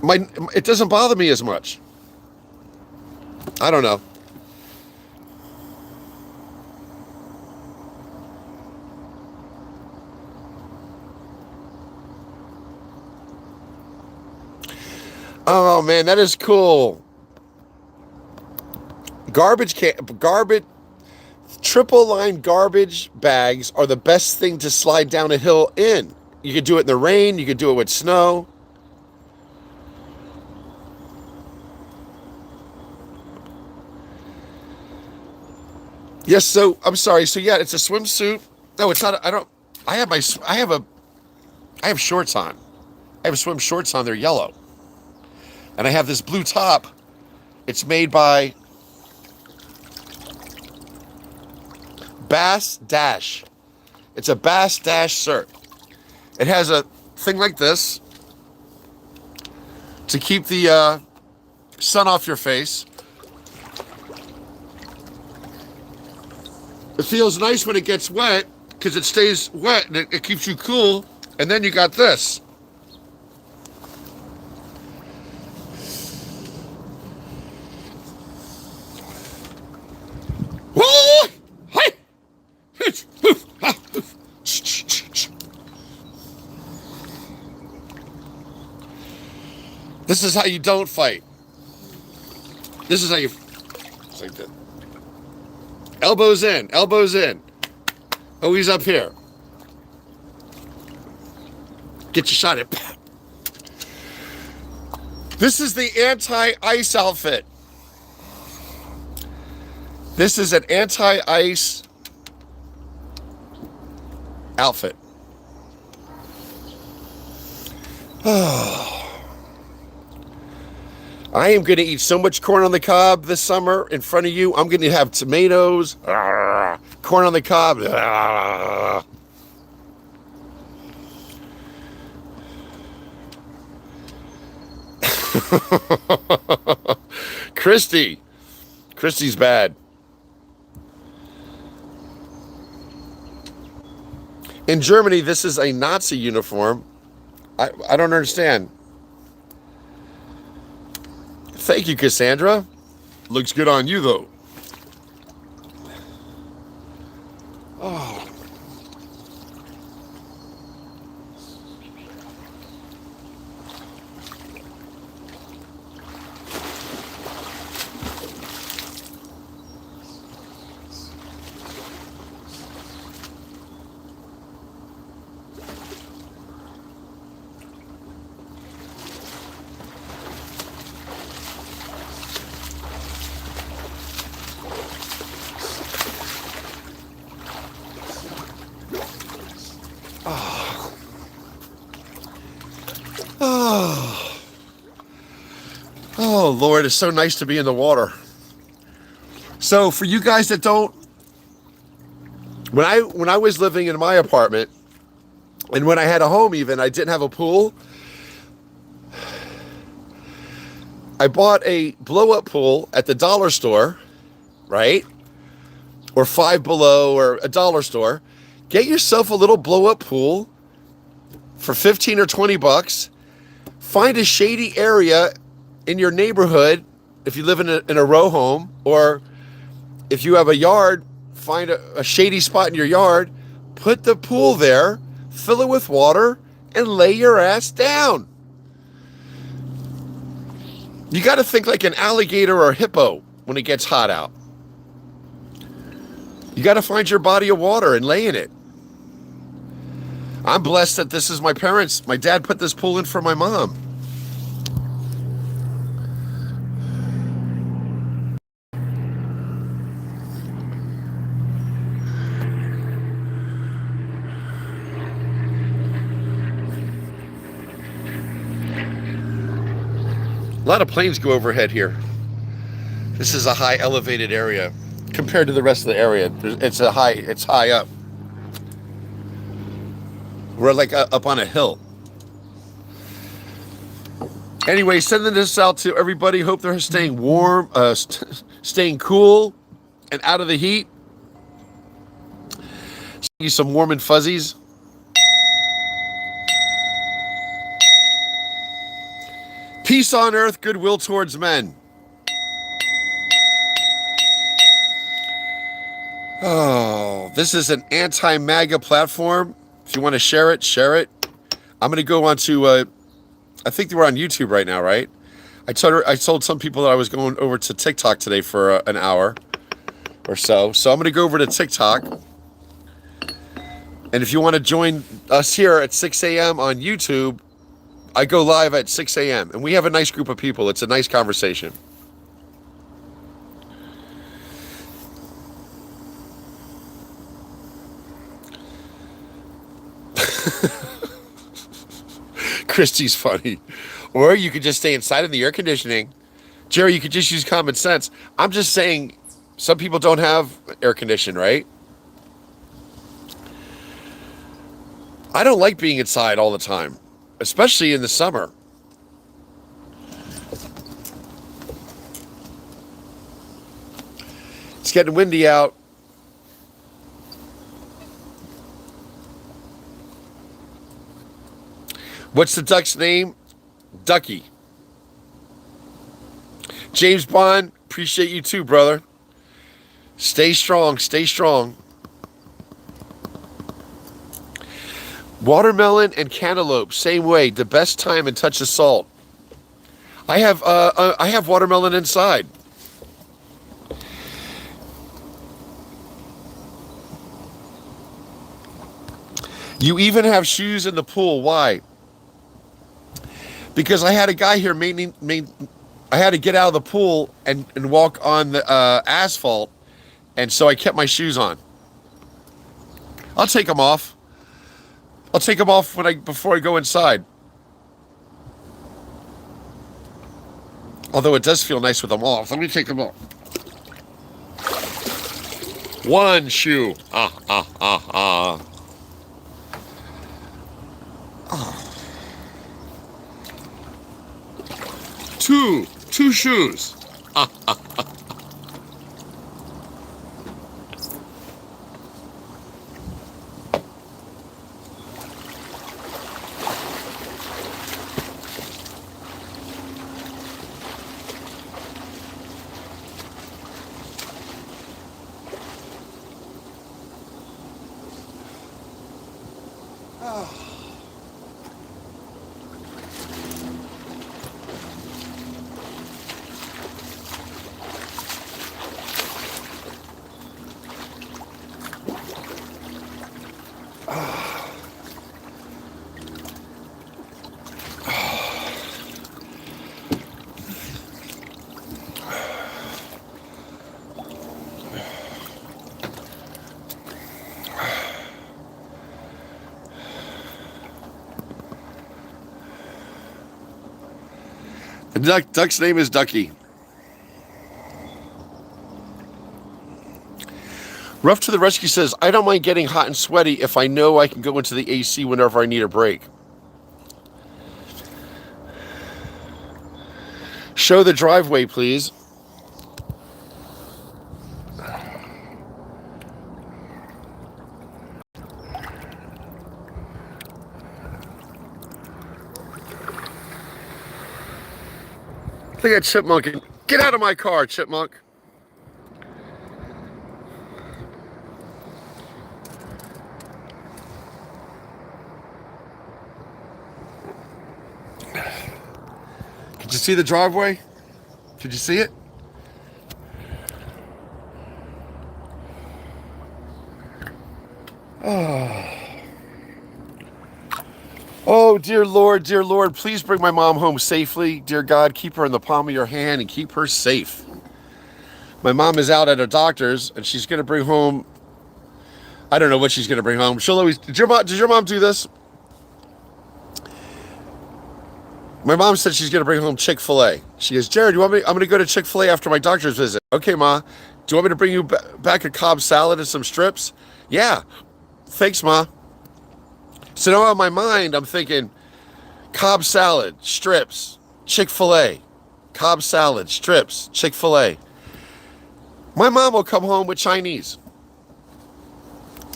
It doesn't bother me as much. I don't know. Oh man, that is cool. Triple line garbage bags are the best thing to slide down a hill in. You could do it in the rain, you could do it with snow. Yes, so I'm sorry. So yeah, it's a swimsuit. No, it's not. I have shorts on. I have swim shorts on. They're yellow. And I have this blue top. It's made by Bass Dash. It's a Bass Dash shirt. It has a thing like this to keep the sun off your face. It feels nice when it gets wet because it stays wet and it keeps you cool. And then you got this. This is how you don't fight. This is how you... It's like that. Elbows in. Elbows in. Oh, he's up here. Get your shot at... This is the anti-ice outfit. This is an anti-ice outfit. I am going to eat so much corn on the cob this summer in front of you. I'm going to have tomatoes, corn on the cob. Christy's bad. In Germany, this is a Nazi uniform. I don't understand. Thank you, Cassandra. Looks good on you, though. Oh. Oh. Oh, Lord, it's so nice to be in the water. So for you guys that don't, when I was living in my apartment, and when I had a home even, I didn't have a pool. I bought a blow-up pool at the dollar store, right? Or Five Below or a dollar store. Get yourself a little blow-up pool for 15 or 20 bucks. Find a shady area in your neighborhood if you live in a row home, or if you have a yard, find a shady spot in your yard, put the pool there, fill it with water, and lay your ass down. You got to think like an alligator or a hippo when it gets hot out. You got to find your body of water and lay in it. I'm blessed that this is my parents. My dad put this pool in for my mom. A lot of planes go overhead here. This is a high elevated area compared to the rest of the area. It's high up. We're like up on a hill. Anyway, sending this out to everybody. Hope they're staying warm, staying cool, and out of the heat. Send you some warm and fuzzies. Peace on earth, goodwill towards men. Oh, this is an anti-MAGA platform. If you want to share it, share it. I'm going to go on to, I think they were on YouTube right now, right? I told some people that I was going over to TikTok today for an hour or so. So I'm going to go over to TikTok. And if you want to join us here at 6 a.m. on YouTube, I go live at 6 a.m. And we have a nice group of people. It's a nice conversation. Christy's funny. Or you could just stay inside in the air conditioning. Jerry, you could just use common sense. I'm just saying, some people don't have air conditioning, right? I don't like being inside all the time, especially in the summer. It's getting windy out. What's the duck's name? Ducky. James Bond, appreciate you too, brother. Stay strong, stay strong. Watermelon and cantaloupe, same way. The best time and touch of salt. I have watermelon inside. You even have shoes in the pool. Why? Because I had a guy here I had to get out of the pool and walk on the asphalt, and so I kept my shoes on. I'll take them off. I'll take them off before I go inside. Although it does feel nice with them off. Let me take them off. One shoe. Oh. Two shoes. Duck's name is Ducky. Rough to the Rescue says, I don't mind getting hot and sweaty if I know I can go into the AC whenever I need a break. Show the driveway, please. Look at Chipmunk. Get out of my car, Chipmunk. Did you see the driveway? Did you see it? Oh, dear Lord, please bring my mom home safely. Dear God, keep her in the palm of your hand and keep her safe. My mom is out at a doctor's and she's going to bring home, I don't know what she's going to bring home. She'll always, did your mom do this? My mom said she's going to bring home Chick-fil-A. She goes, Jared, you want me? I'm going to go to Chick-fil-A after my doctor's visit. Okay, Ma. Do you want me to bring you back a Cobb salad and some strips? Yeah. Thanks, Ma. So now in my mind, I'm thinking Cobb salad, strips, Chick-fil-A. Cobb salad, strips, Chick-fil-A. My mom will come home with Chinese.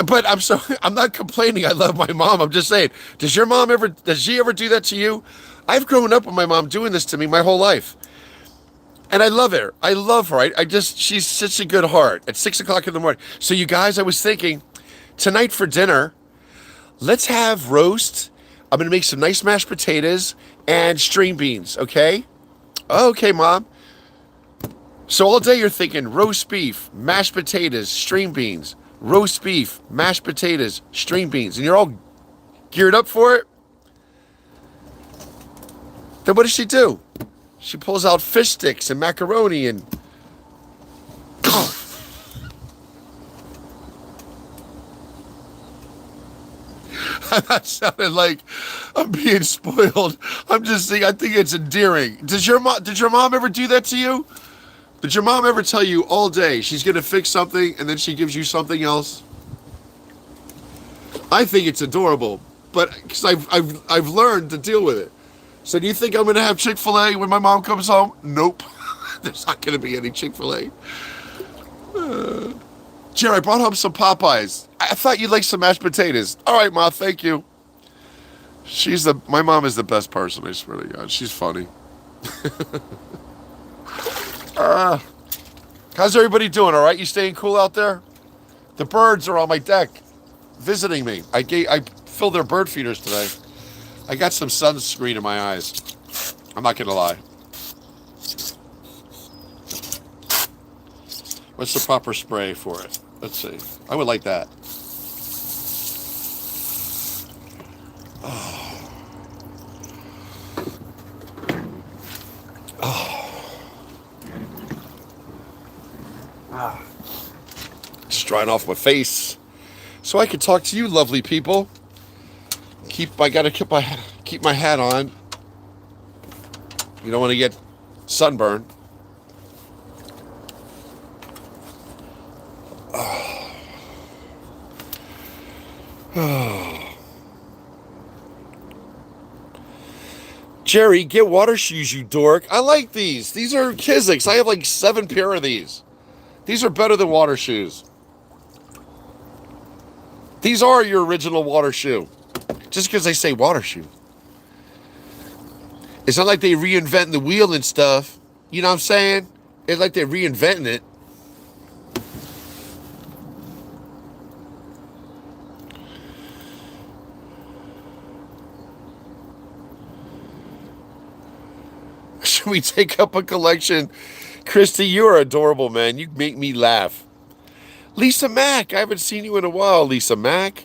But I'm not complaining. I love my mom. I'm just saying, does she ever do that to you? I've grown up with my mom doing this to me my whole life. And I love her. I love her. She's such a good heart at 6 o'clock in the morning. So you guys, I was thinking tonight for dinner, let's have roast. I'm going to make some nice mashed potatoes and string beans. Okay. Okay, Mom. So all day you're thinking roast beef, mashed potatoes, string beans, roast beef, mashed potatoes, string beans, and you're all geared up for it. Then what does she do? She pulls out fish sticks and macaroni and... I'm not sounding like I'm being spoiled. I'm just saying, I think it's endearing. Did your mom ever do that to you? Did your mom ever tell you all day she's going to fix something and then she gives you something else? I think it's adorable, but because I've learned to deal with it. So do you think I'm going to have Chick-fil-A when my mom comes home? Nope. There's not going to be any Chick-fil-A. Jerry, I brought home some Popeyes. I thought you'd like some mashed potatoes. All right, Ma, thank you. My mom is the best person, I swear to God. She's funny. How's everybody doing, all right? You staying cool out there? The birds are on my deck visiting me. I filled their bird feeders today. I got some sunscreen in my eyes. I'm not going to lie. What's the proper spray for it? Let's see. I would like that. Oh. Oh. Ah. Just drying off my face so I can talk to you lovely people. I gotta keep my hat on. You don't want to get sunburned. Oh. Oh. Jerry, get water shoes, you dork. I like these. These are Kizik's. I have like 7 pair of these. These are better than water shoes. These are your original water shoe. Just because they say water shoe. It's not like they reinventing the wheel and stuff. You know what I'm saying? It's like they're reinventing it. Should we take up a collection? Christy, you're adorable, man. You make me laugh. Lisa Mack. I haven't seen you in a while, Lisa Mack.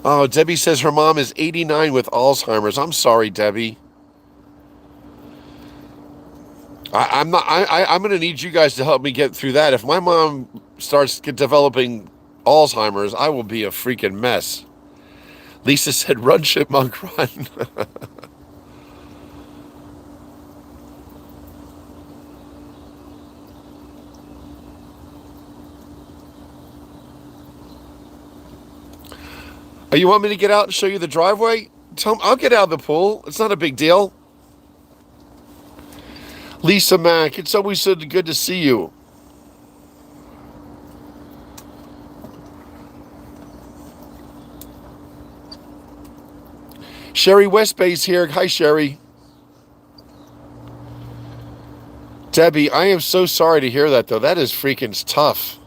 Oh, Debbie says her mom is 89 with Alzheimer's. I'm sorry, Debbie. I'm going to need you guys to help me get through that. If my mom starts developing Alzheimer's, I will be a freaking mess. Lisa said, run, chipmunk, run. Oh, you want me to get out and show you the driveway? I'll get out of the pool. It's not a big deal. Lisa Mack, it's always so good to see you. Sherry Westbay's here. Hi, Sherry. Debbie, I am so sorry to hear that, though. That is freaking tough.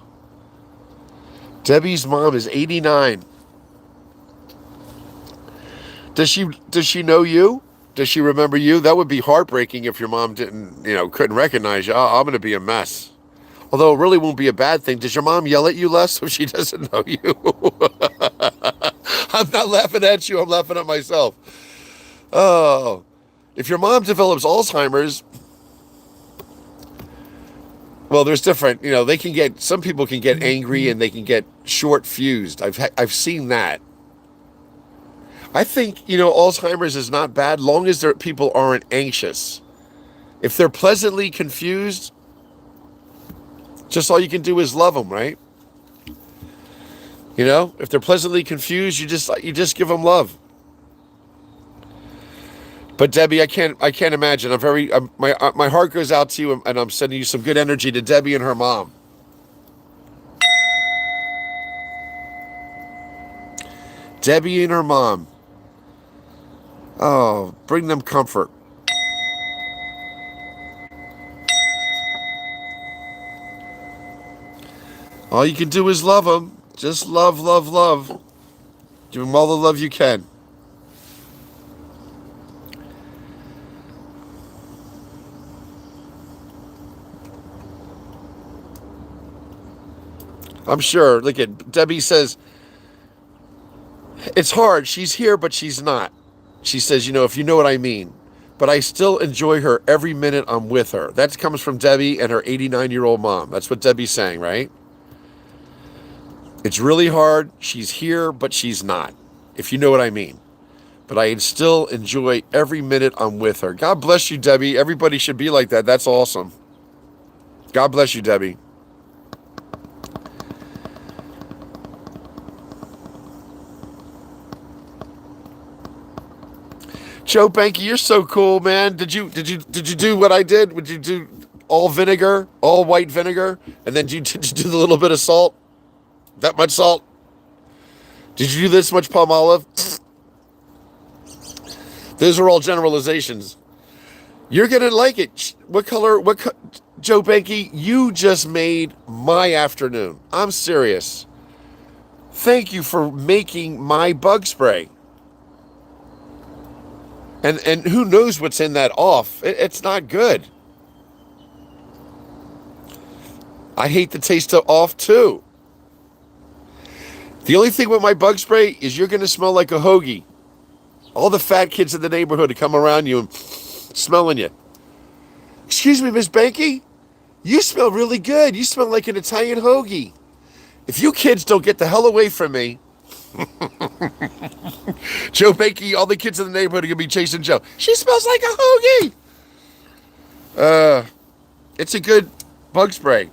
Debbie's mom is 89. Does she know you? Does she remember you? That would be heartbreaking if your mom couldn't recognize you. I'm going to be a mess. Although it really won't be a bad thing. Does your mom yell at you less if she doesn't know you? I'm not laughing at you. I'm laughing at myself. Oh, if your mom develops Alzheimer's, well, there's different, some people can get angry and they can get short fused. I've seen that. I think, Alzheimer's is not bad long as people aren't anxious. If they're pleasantly confused, just all you can do is love them, right? If they're pleasantly confused, you just give them love. But Debbie, I can't imagine. My heart goes out to you, and I'm sending you some good energy to Debbie and her mom. Debbie and her mom. Oh, bring them comfort. All you can do is love them. Just love, love, love. Give them all the love you can. I'm sure. Look at Debbie says, it's hard. She's here, but she's not. She says, if you know what I mean. But I still enjoy her every minute I'm with her. That comes from Debbie and her 89-year-old mom. That's what Debbie's saying, right? It's really hard. She's here, but she's not. If you know what I mean. But I still enjoy every minute I'm with her. God bless you, Debbie. Everybody should be like that. That's awesome. God bless you, Debbie. Joe Banky, you're so cool, man. Did you do what I did? Would you do all vinegar, all white vinegar, and then did you do the little bit of salt? That much salt? Did you do this much palm olive? Those are all generalizations. You're gonna like it. What color? Joe Banky, you just made my afternoon. I'm serious. Thank you for making my bug spray. And who knows what's in that off? It's not good. I hate the taste of off too. The only thing with my bug spray is you're going to smell like a hoagie. All the fat kids in the neighborhood come around you and smelling you. Excuse me, Miss Banky? You smell really good. You smell like an Italian hoagie. If you kids don't get the hell away from me, Joe Banky, all the kids in the neighborhood are going to be chasing Joe. She smells like a hoagie. It's a good bug spray.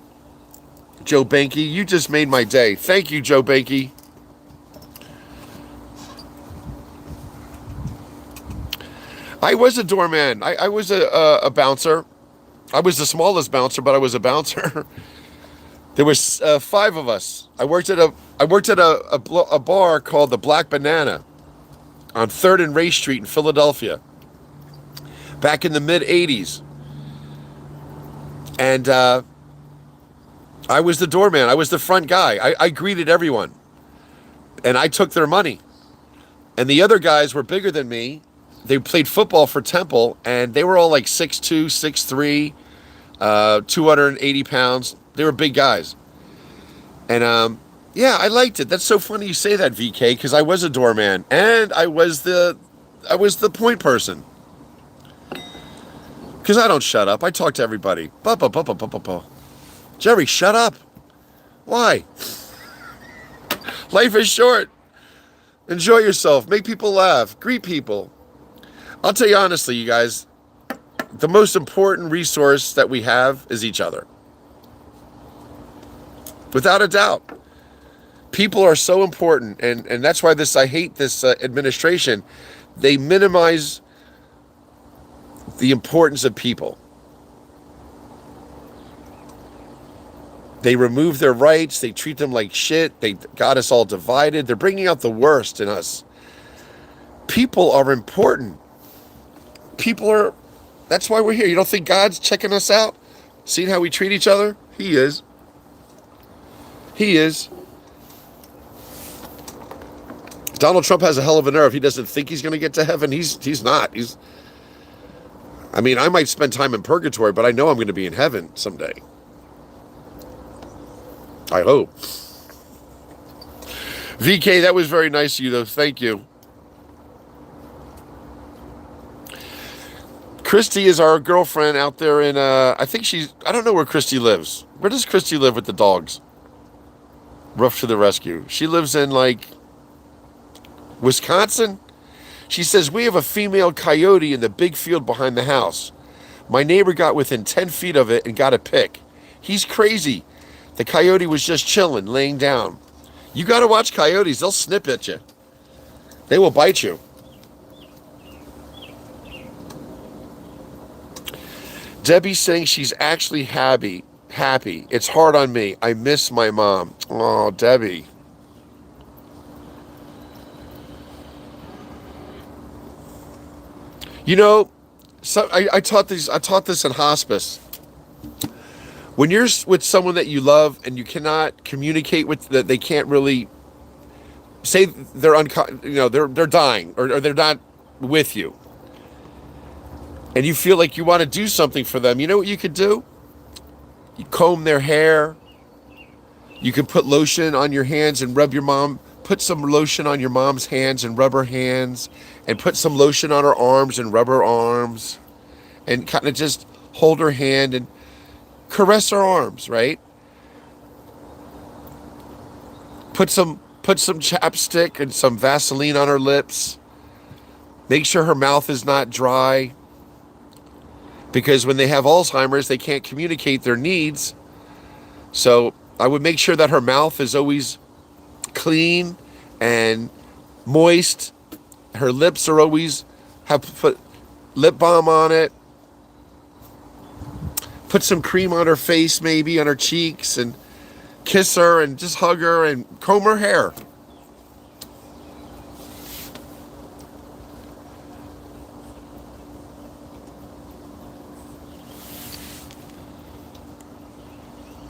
Joe Banky, you just made my day. Thank you, Joe Banky. I was a doorman. I was a bouncer. I was the smallest bouncer, but I was a bouncer. There was 5 of us. I worked at a bar called the Black Banana on 3rd and Ray Street in Philadelphia back in the mid-'80s. And I was the doorman. I was the front guy. I greeted everyone. And I took their money. And the other guys were bigger than me. They played football for Temple, and they were all like 6'2", 6'3", 280 pounds. They were big guys. And yeah, I liked it. That's so funny you say that, VK, because I was a doorman, and I was the point person. Because I don't shut up. I talk to everybody. Jerry, shut up. Why? Life is short. Enjoy yourself. Make people laugh. Greet people. I'll tell you honestly, you guys, the most important resource that we have is each other. Without a doubt. People are so important, and that's why I hate this administration. They minimize the importance of people. They remove their rights. They treat them like shit. They got us all divided. They're bringing out the worst in us. People are important. That's why we're here. You don't think God's checking us out? Seeing how we treat each other? He is. He is. Donald Trump has a hell of a nerve. He doesn't think he's going to get to heaven. He's not. I might spend time in purgatory, but I know I'm going to be in heaven someday. I hope. VK, that was very nice of you, though. Thank you. Christy is our girlfriend out there in, I don't know where Christy lives. Where does Christy live with the dogs? Rough to the rescue. She lives in, Wisconsin. She says, we have a female coyote in the big field behind the house. My neighbor got within 10 feet of it and got a pick. He's crazy. The coyote was just chilling, laying down. You got to watch coyotes. They'll snip at you. They will bite you. Debbie's saying she's actually happy. It's hard on me. I miss my mom. Oh, Debbie. So I taught this in hospice. When you're with someone that you love and you cannot communicate with, that they can't really say they're they're dying or they're not with you, and you feel like you want to do something for them, you know what you could do? You comb their hair. You can put lotion on your hands and rub your mom. Put some lotion on your mom's hands and rub her hands, and put some lotion on her arms and rub her arms, and kind of just hold her hand and caress her arms, right? Put some chapstick and some Vaseline on her lips. Make sure her mouth is not dry, because when they have Alzheimer's, they can't communicate their needs. So I would make sure that her mouth is always clean and moist. Her lips are always, have put lip balm on it. Put some cream on her face, maybe on her cheeks, and kiss her and just hug her and comb her hair.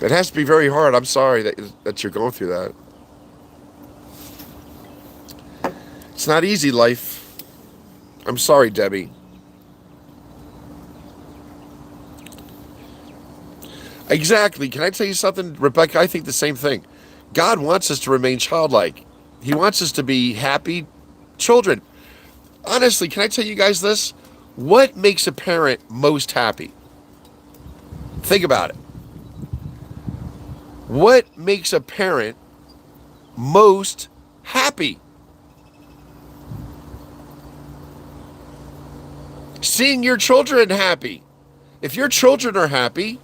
It has to be very hard. I'm sorry that you're going through that. It's not easy, life. I'm sorry, Debbie. Exactly. Can I tell you something, Rebecca? I think the same thing. God wants us to remain childlike. He wants us to be happy children. Honestly, can I tell you guys this? What makes a parent most happy? Think about it. What makes a parent most happy? Seeing your children happy. If your children are happy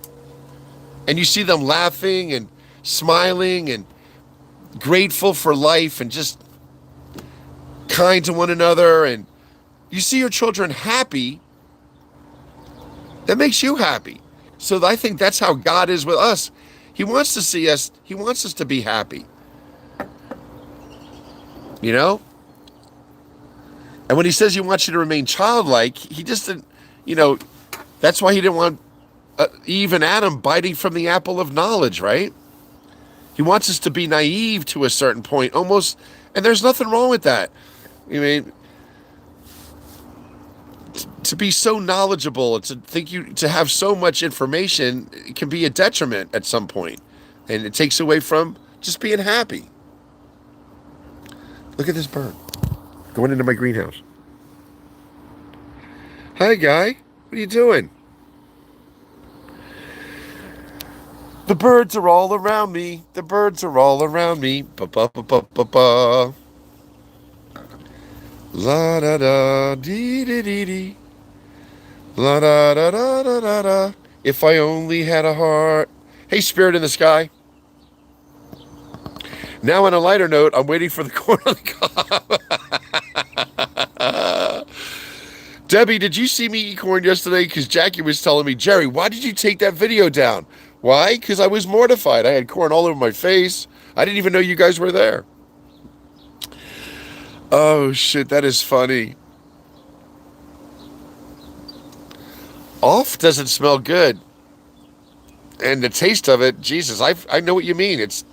and you see them laughing and smiling and grateful for life and just kind to one another, and you see your children happy, that makes you happy. So I think that's how God is with us. He wants to see us, he wants us to be happy. You know? And when he says he wants you to remain childlike, he just didn't, that's why he didn't want Eve and Adam biting from the apple of knowledge, right? He wants us to be naive to a certain point, almost, and there's nothing wrong with that. To be so knowledgeable, to have so much information, it can be a detriment at some point, and it takes away from just being happy. Look at this bird going into my greenhouse. Hi, guy. What are you doing? The birds are all around me. The birds are all around me. Ba ba ba ba ba ba. La da da dee dee dee dee. La da da da da da da. If I only had a heart. Hey, spirit in the sky. Now, on a lighter note, I'm waiting for the corn on the cob. Debbie, did you see me eat corn yesterday? Because Jackie was telling me, Jerry, why did you take that video down? Why? Because I was mortified. I had corn all over my face. I didn't even know you guys were there. Oh, shit, that is funny. Off doesn't smell good. And the taste of it, Jesus, I know what you mean. It's...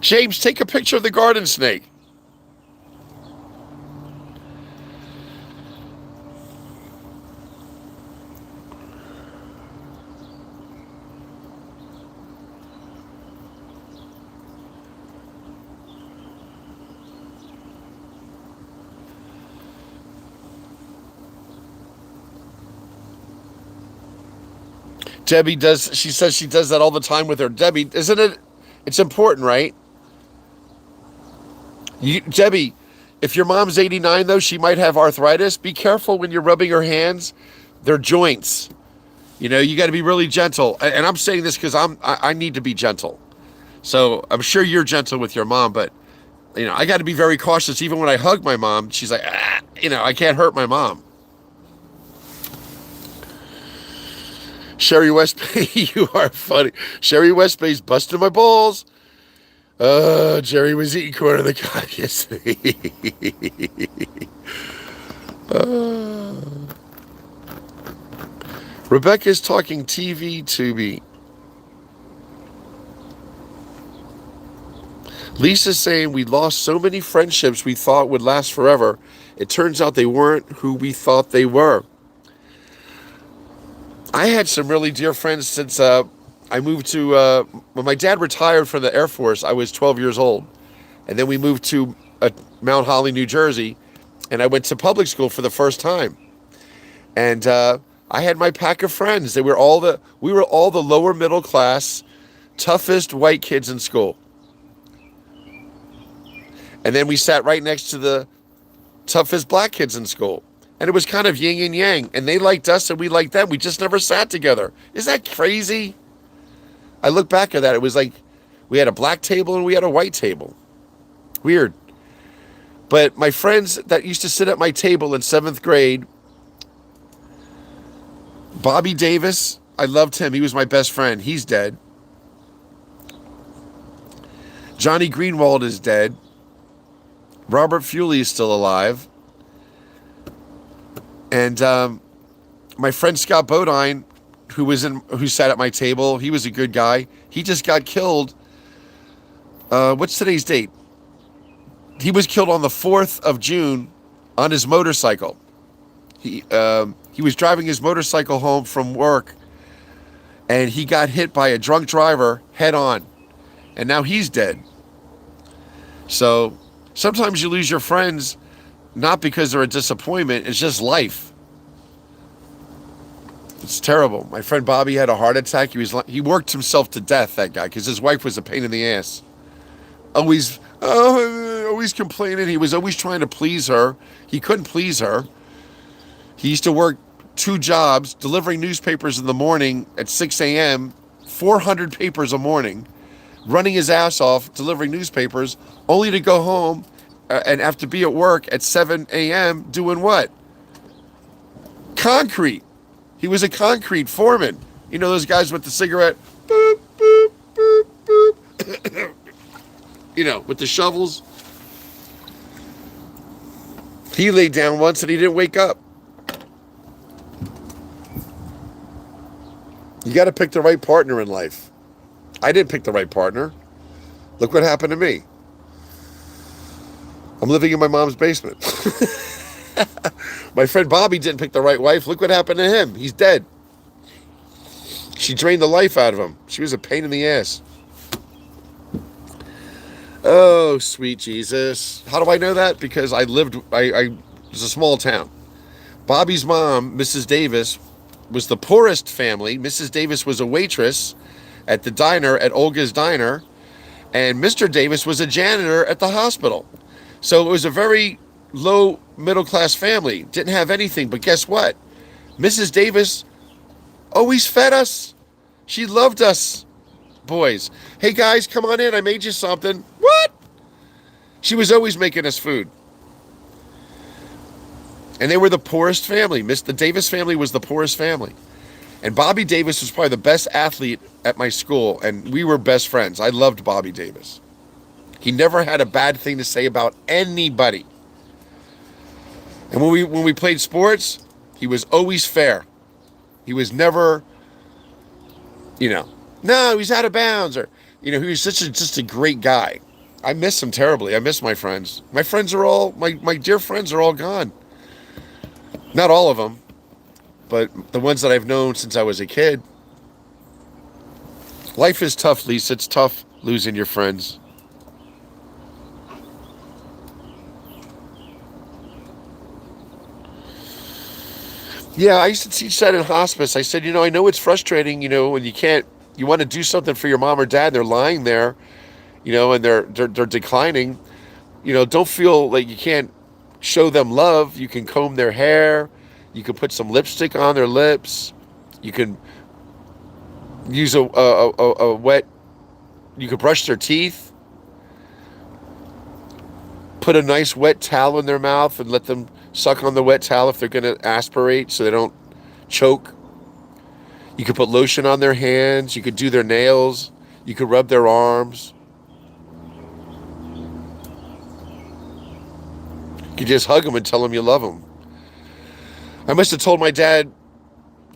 James, take a picture of the garden snake. Debbie does, she says she does that all the time with her. Debbie, isn't it, it's important, right? Debbie, if your mom's 89, though, she might have arthritis. Be careful when you're rubbing her hands. They're joints. You know, you got to be really gentle. And I'm saying this because I need to be gentle. So I'm sure you're gentle with your mom, but, you know, I got to be very cautious. Even when I hug my mom, she's like, you know, I can't hurt my mom. Sherry West Bay, you are funny. Sherry West Bay's busting my balls. Jerry was eating corn on the cob yesterday. Rebecca's talking TV to me. Lisa's saying we lost so many friendships we thought would last forever. It turns out they weren't who we thought they were. I had some really dear friends since I moved to, when my dad retired from the Air Force, I was 12 years old. And then we moved to Mount Holly, New Jersey, and I went to public school for the first time. And I had my pack of friends. We were all the lower middle class, toughest white kids in school. And then we sat right next to the toughest black kids in school. And it was kind of yin and yang. And they liked us and we liked them. We just never sat together. Isn't that crazy? I look back at that. It was like we had a black table and we had a white table. Weird. But my friends that used to sit at my table in 7th grade, Bobby Davis, I loved him. He was my best friend. He's dead. Johnny Greenwald is dead. Robert Fuley is still alive. And my friend Scott Bodine, who sat at my table, he was a good guy. He just got killed. What's today's date? He was killed on the 4th of June on his motorcycle. He was driving his motorcycle home from work, and he got hit by a drunk driver head on, and now he's dead. So sometimes you lose your friends not because they're a disappointment, it's just life. It's terrible. My friend Bobby had a heart attack. He worked himself to death, that guy, because his wife was a pain in the ass. Always complaining. He was always trying to please her. He couldn't please her. He used to work 2 jobs, delivering newspapers in the morning at 6 a.m., 400 papers a morning, running his ass off, delivering newspapers, only to go home and have to be at work at 7 a.m. doing what? Concrete. He was a concrete foreman. You know those guys with the cigarette? Boop, boop, boop, boop. You know, with the shovels. He laid down once and he didn't wake up. You got to pick the right partner in life. I didn't pick the right partner. Look what happened to me. I'm living in my mom's basement. My friend Bobby didn't pick the right wife. Look what happened to him. He's dead. She drained the life out of him. She was a pain in the ass. Oh, sweet Jesus. How do I know that? Because I it was a small town. Bobby's mom, Mrs. Davis, was the poorest family. Mrs. Davis was a waitress at the diner, at Olga's Diner, and Mr. Davis was a janitor at the hospital. So it was a very low middle class family. Didn't have anything, but guess what? Mrs. Davis always fed us. She loved us, boys. Hey guys, come on in. I made you something. What? She was always making us food. And they were the poorest family. The Davis family was the poorest family. And Bobby Davis was probably the best athlete at my school, and we were best friends. I loved Bobby Davis. He never had a bad thing to say about anybody. And when we played sports, he was always fair. He was never, no, he's out of bounds, or he was just a great guy. I miss him terribly. I miss my friends. My friends are all my dear friends are all gone. Not all of them, but the ones that I've known since I was a kid. Life is tough, Lisa. It's tough losing your friends. Yeah, I used to teach that in hospice. I said, I know it's frustrating, when you want to do something for your mom or dad, they're lying there, and they're declining. Don't feel like you can't show them love. You can comb their hair. You can put some lipstick on their lips. You can use a wet, you could brush their teeth. Put a nice wet towel in their mouth and let them suck on the wet towel if they're going to aspirate so they don't choke. You could put lotion on their hands. You could do their nails. You could rub their arms. You could just hug them and tell them you love them. I must have told my dad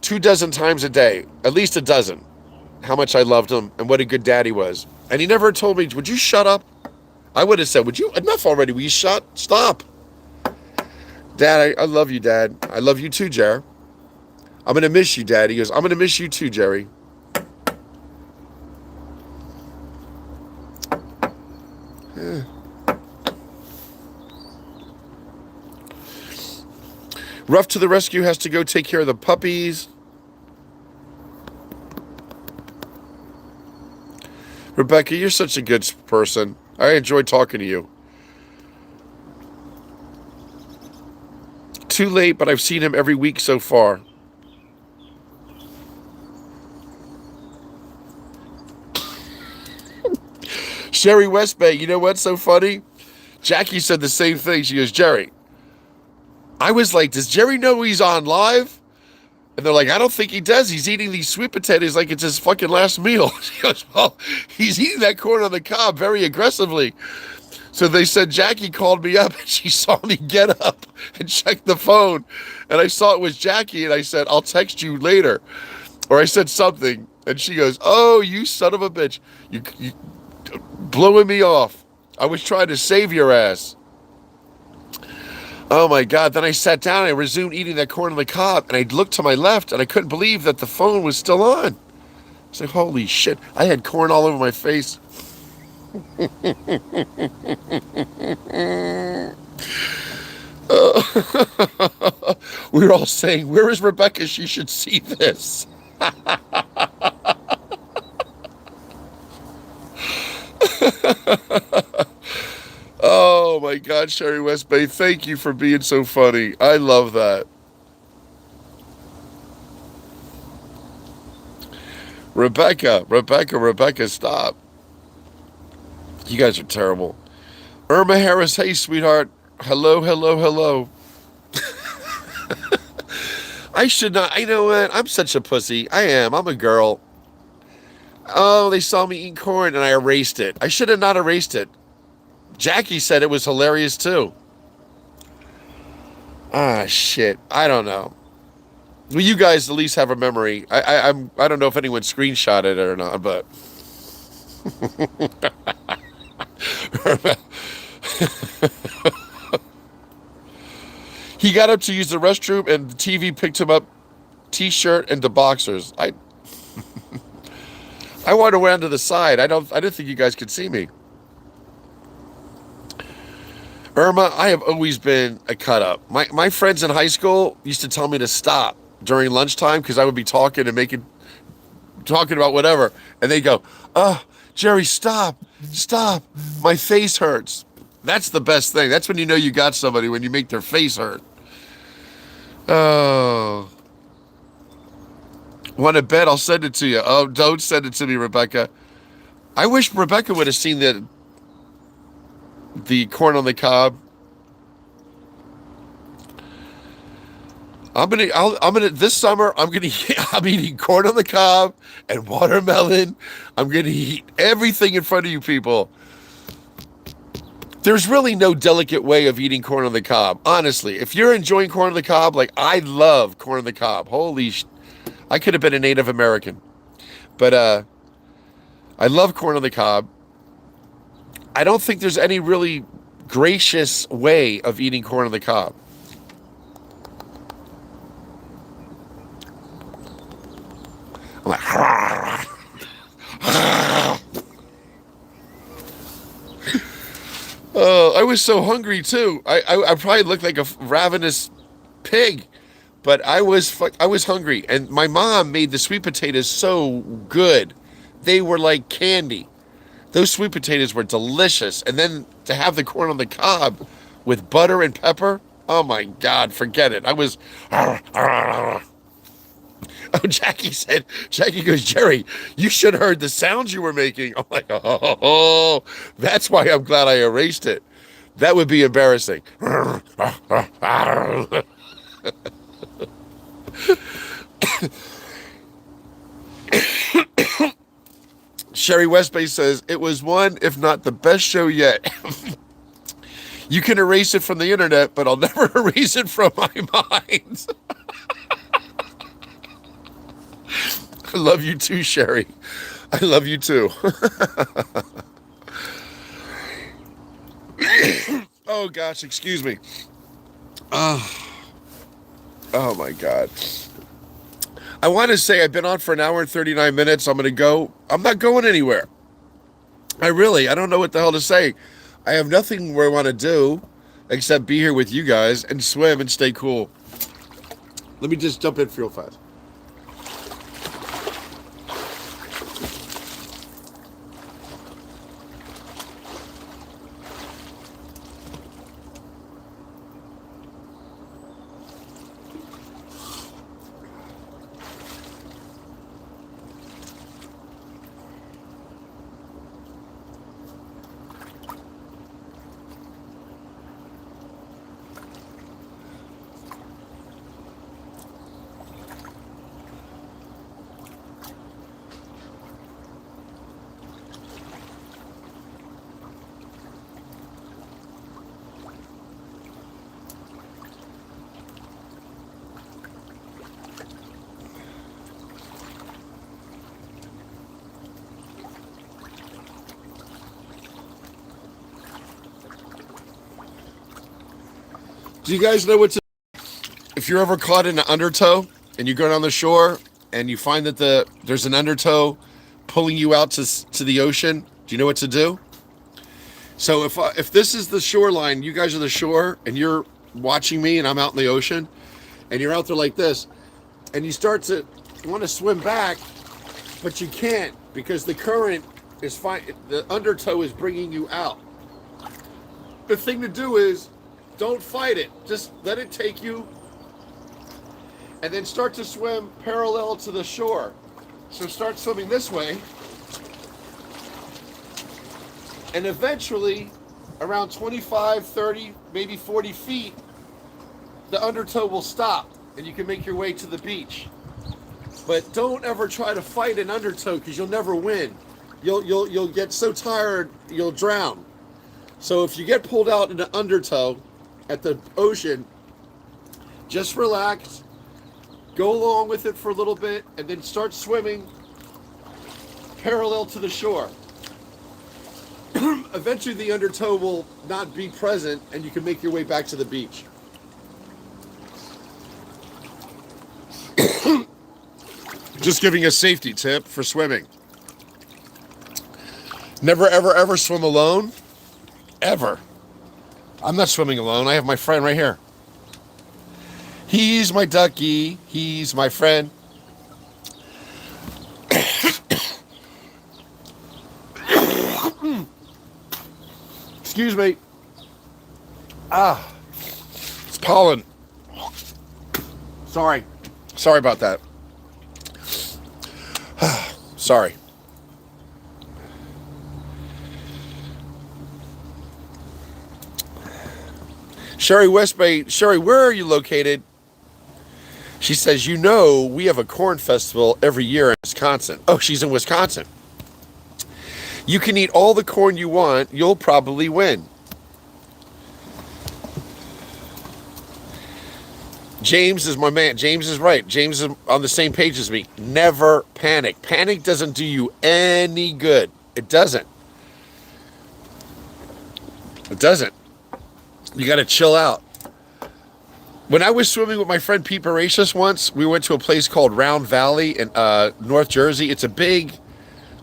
24 times a day, at least a dozen, how much I loved him and what a good dad he was. And he never told me, would you shut up? I would have said, would you, enough already, will you stop? Dad, I love you, Dad. I love you too, Jerry. I'm going to miss you, Dad. He goes, I'm going to miss you too, Jerry. Yeah. Rough to the rescue has to go take care of the puppies. Rebecca, you're such a good person. I enjoyed talking to you. Too late, but I've seen him every week so far. Sherry West Bay, you know what's so funny? Jackie said the same thing. She goes, Jerry, I was like, does Jerry know he's on live? And they're like, I don't think he does. He's eating these sweet potatoes like it's his fucking last meal. She goes, well, he's eating that corn on the cob very aggressively. So they said Jackie called me up and she saw me get up and check the phone. And I saw it was Jackie and I said, I'll text you later. Or I said something. And she goes, oh, you son of a bitch. You blowing me off. I was trying to save your ass. Oh my God. Then I sat down and I resumed eating that corn on the cob. And I looked to my left and I couldn't believe that the phone was still on. I was like, holy shit. I had corn all over my face. We were all saying, where is Rebecca? She should see this. Oh my God, Sherry West Bay, thank you for being so funny. I love that. Rebecca, stop. You guys are terrible. Irma Harris, hey sweetheart. Hello. I should not, you know what? I'm such a pussy. I am. I'm a girl. Oh, they saw me eating corn and I erased it. I should have not erased it. Jackie said it was hilarious too. Ah, shit. I don't know. Well, you guys at least have a memory. I don't know if anyone screenshot it or not, but he got up to use the restroom and the TV picked him up, t-shirt and the boxers. I wandered around to the side. I didn't think you guys could see me. Irma, I have always been a cut up. My friends in high school used to tell me to stop during lunchtime because I would be talking about whatever, and they go, "Oh, Jerry, stop, stop, my face hurts." That's the best thing. That's when you know you got somebody, when you make their face hurt. Oh, want to bet? I'll send it to you. Oh, don't send it to me, Rebecca. I wish Rebecca would have seen the corn on the cob. This summer, I'm eating corn on the cob and watermelon. I'm gonna eat everything in front of you people. There's really no delicate way of eating corn on the cob. Honestly, if you're enjoying corn on the cob, like I love corn on the cob. I could have been a Native American, but I love corn on the cob. I don't think there's any really gracious way of eating corn on the cob. I'm like, oh, I was so hungry too. I probably looked like a ravenous pig, but I was hungry, and my mom made the sweet potatoes so good. They were like candy. Those sweet potatoes were delicious, and then to have the corn on the cob with butter and pepper. Oh my God, forget it. I was. Oh, Jackie goes, Jerry, you should have heard the sounds you were making. I'm like, oh, that's why I'm glad I erased it. That would be embarrassing. Sherry Westbay says, it was one, if not the best show yet. You can erase it from the internet, but I'll never erase it from my mind. I love you too, Sherry. I love you too. Oh gosh, excuse me. Oh my God. I want to say I've been on for an hour and 39 minutes. I'm going to go. I'm not going anywhere. I don't know what the hell to say. I have nothing where I want to do except be here with you guys and swim and stay cool. Let me just jump in real fast. Do you guys know what to do if you're ever caught in an undertow and you go down the shore and you find that there's an undertow pulling you out to the ocean? Do you know what to do? So if this is the shoreline, you guys are the shore, and you're watching me, and I'm out in the ocean, and you're out there like this, and you want to swim back, but you can't because the current is fine. The undertow is bringing you out. The thing to do is, don't fight it. Just let it take you, and then start to swim parallel to the shore. So start swimming this way, and eventually, around 25, 30, maybe 40 feet, the undertow will stop, and you can make your way to the beach. But don't ever try to fight an undertow because you'll never win. You'll get so tired you'll drown. So if you get pulled out in an undertow at the ocean, just relax, go along with it for a little bit, and then start swimming parallel to the shore. Eventually the undertow will not be present and you can make your way back to the beach. Just giving a safety tip for swimming. Never, ever, ever swim alone. Ever. I'm not swimming alone. I have my friend right here. He's my ducky. He's my friend. Excuse me. It's pollen. Sorry. Sorry about that. Sorry. Sherry Westbay, Sherry, where are you located? She says, we have a corn festival every year in Wisconsin. Oh, she's in Wisconsin. You can eat all the corn you want. You'll probably win. James is my man. James is right. James is on the same page as me. Never panic. Panic doesn't do you any good. It doesn't. It doesn't. You got to chill out. When I was swimming with my friend Pete Boracious once, we went to a place called Round Valley in North Jersey. It's a big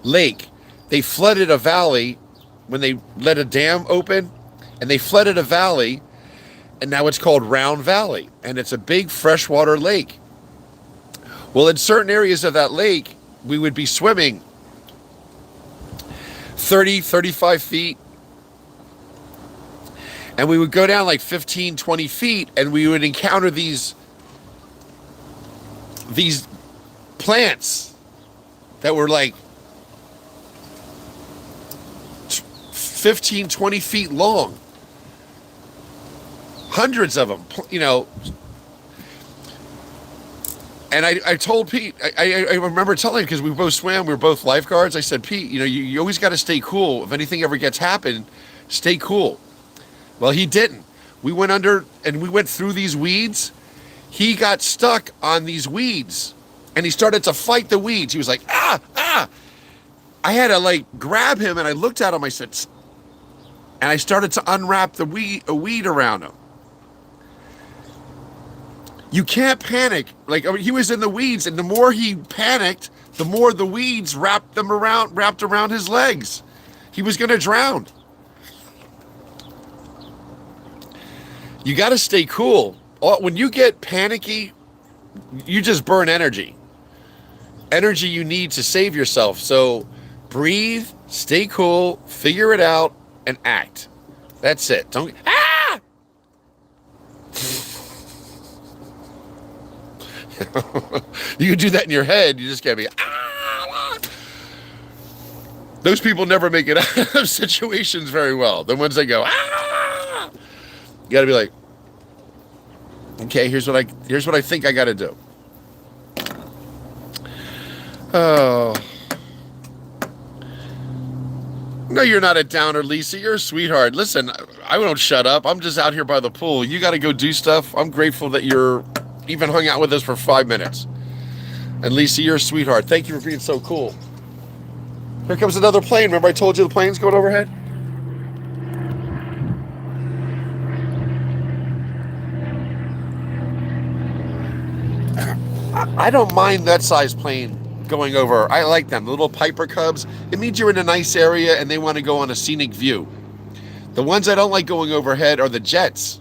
lake. They flooded a valley when they let a dam open, and they flooded a valley, and now it's called Round Valley, and it's a big freshwater lake. Well, in certain areas of that lake, we would be swimming 30, 35 feet, and we would go down like 15, 20 feet, and we would encounter these plants that were like 15, 20 feet long. Hundreds of them, And I told Pete, I remember telling him, because we both swam, we were both lifeguards. I said, Pete, you always got to stay cool. If anything ever gets happen, stay cool. Well, he didn't. We went under and we went through these weeds. He got stuck on these weeds and he started to fight the weeds. He was like, ah. I had to grab him, and I looked at him. I said, and I started to unwrap a weed around him. You can't panic. He was in the weeds, and the more he panicked, the more the weeds wrapped around his legs. He was going to drown. You got to stay cool. When you get panicky, you just burn energy. Energy you need to save yourself. So breathe, stay cool, figure it out, and act. That's it. Don't. Ah! You can do that in your head. You just gotta be. Ah! Those people never make it out of situations very well. The ones that go. Ah! You gotta be like, okay, here's what I think I gotta do. Oh. No, you're not a downer, Lisa. You're a sweetheart. Listen, I don't shut up. I'm just out here by the pool. You got to go do stuff. I'm grateful that you're even hung out with us for 5 minutes. And Lisa, you're a sweetheart. Thank you for being so cool. Here comes another plane. Remember I told you the plane's going overhead? I don't mind that size plane going over. I like them, the little Piper Cubs. It means you're in a nice area and they want to go on a scenic view. The ones I don't like going overhead are the jets,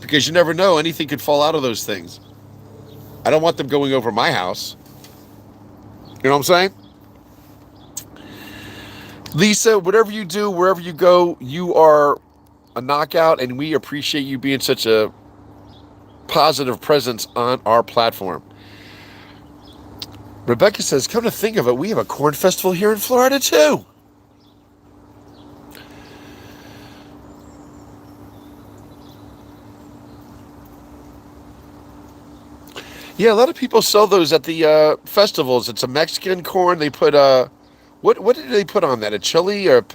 because you never know, anything could fall out of those things. I don't want them going over my house. You know what I'm saying? Lisa, whatever you do, wherever you go, you are a knockout, and we appreciate you being such a positive presence on our platform. Rebecca says, come to think of it, we have a corn festival here in Florida too. Yeah, a lot of people sell those at the festivals. It's a Mexican corn. They put what did they put on that? A chili or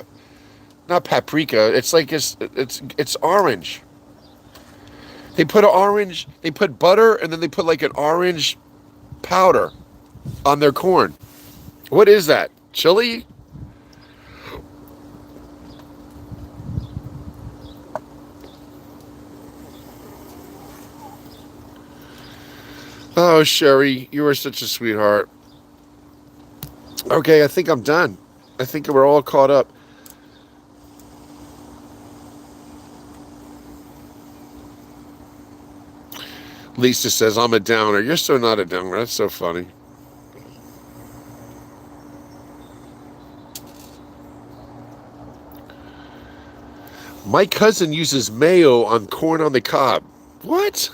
not paprika? It's like it's orange. They put an orange. They put butter, and then they put like an orange powder on their corn. What is that? Chili? Oh, Sherry, you are such a sweetheart. Okay, I think I'm done. I think we're all caught up. Lisa says, I'm a downer. You're so not a downer. That's so funny. My cousin uses mayo on corn on the cob. What?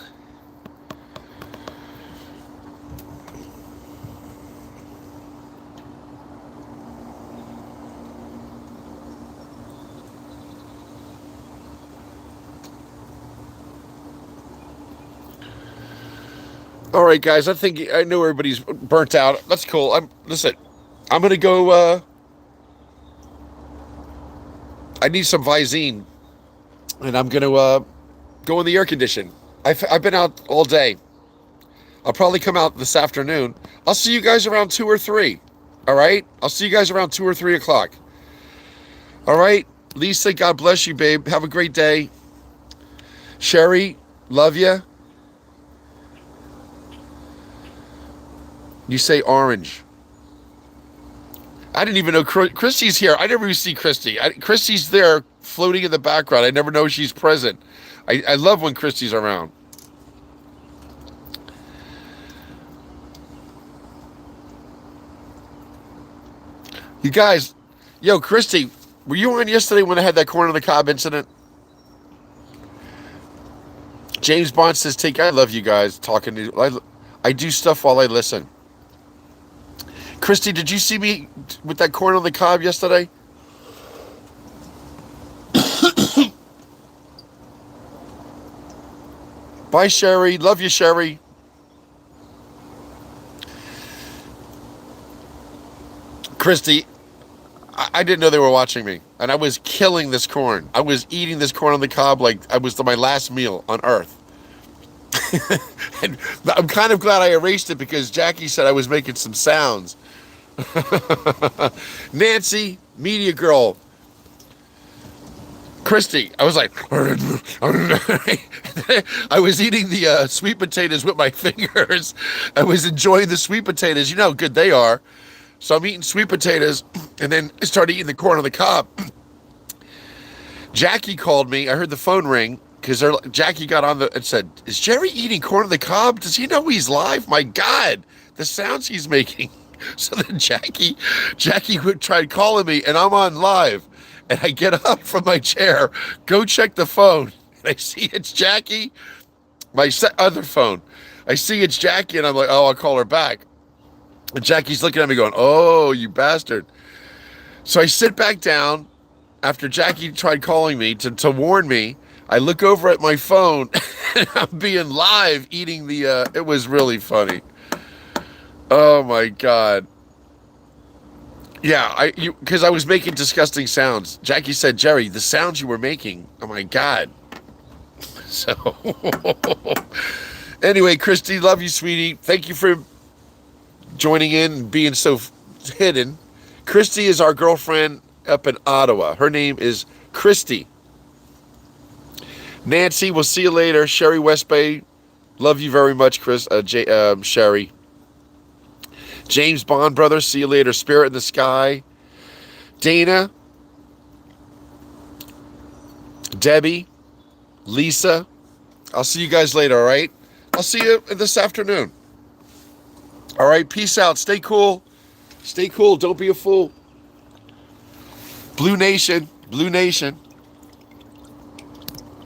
All right, guys. I think I know everybody's burnt out. That's cool. Listen. I'm gonna go. I need some Visine, and I'm gonna go in the air condition. I've been out all day. I'll probably come out this afternoon. I'll see you guys around 2 or 3. All right? I'll see you guys around 2 or 3 o'clock. All right? Lisa, God bless you, babe. Have a great day. Sherry, love you. You say orange. I didn't even know Christy's here. I never even see Christy. Christy's there floating in the background. I never know she's present. I love when Christy's around. You guys, yo, Christy, were you on yesterday when I had that corn on the cob incident? James Bond says, I love you guys talking to you. I do stuff while I listen. Christy, did you see me with that corn on the cob yesterday? Bye, Sherry. Love you, Sherry. Christy, I didn't know they were watching me. And I was killing this corn. I was eating this corn on the cob like I was my last meal on earth. And I'm kind of glad I erased it because Jackie said I was making some sounds. Nancy, media girl. Christy, I was like, I was eating the sweet potatoes with my fingers. I was enjoying the sweet potatoes. You know how good they are. So I'm eating sweet potatoes, and then I started eating the corn on the cob. Jackie called me. I heard the phone ring because Jackie got on and said, "Is Jerry eating corn on the cob? Does he know he's live? My God, the sounds he's making." So then Jackie tried calling me, and I'm on live. And I get up from my chair, go check the phone, and I see it's Jackie, my other phone. I see it's Jackie, and I'm like, oh, I'll call her back. And Jackie's looking at me going, oh, you bastard. So I sit back down after Jackie tried calling me to warn me. I look over at my phone, and I'm being live eating it was really funny. Oh, my God. Yeah, because I was making disgusting sounds. Jackie said, Jerry, the sounds you were making, oh, my God. So, anyway, Christy, love you, sweetie. Thank you for joining in and being so hidden. Christy is our girlfriend up in Ottawa. Her name is Christy. Nancy, we'll see you later. Sherry West Bay, love you very much, Sherry. James Bond brothers, see you later. Spirit in the Sky. Dana. Debbie. Lisa. I'll see you guys later, all right? I'll see you this afternoon. All right, peace out. Stay cool. Stay cool. Don't be a fool. Blue Nation. Blue Nation.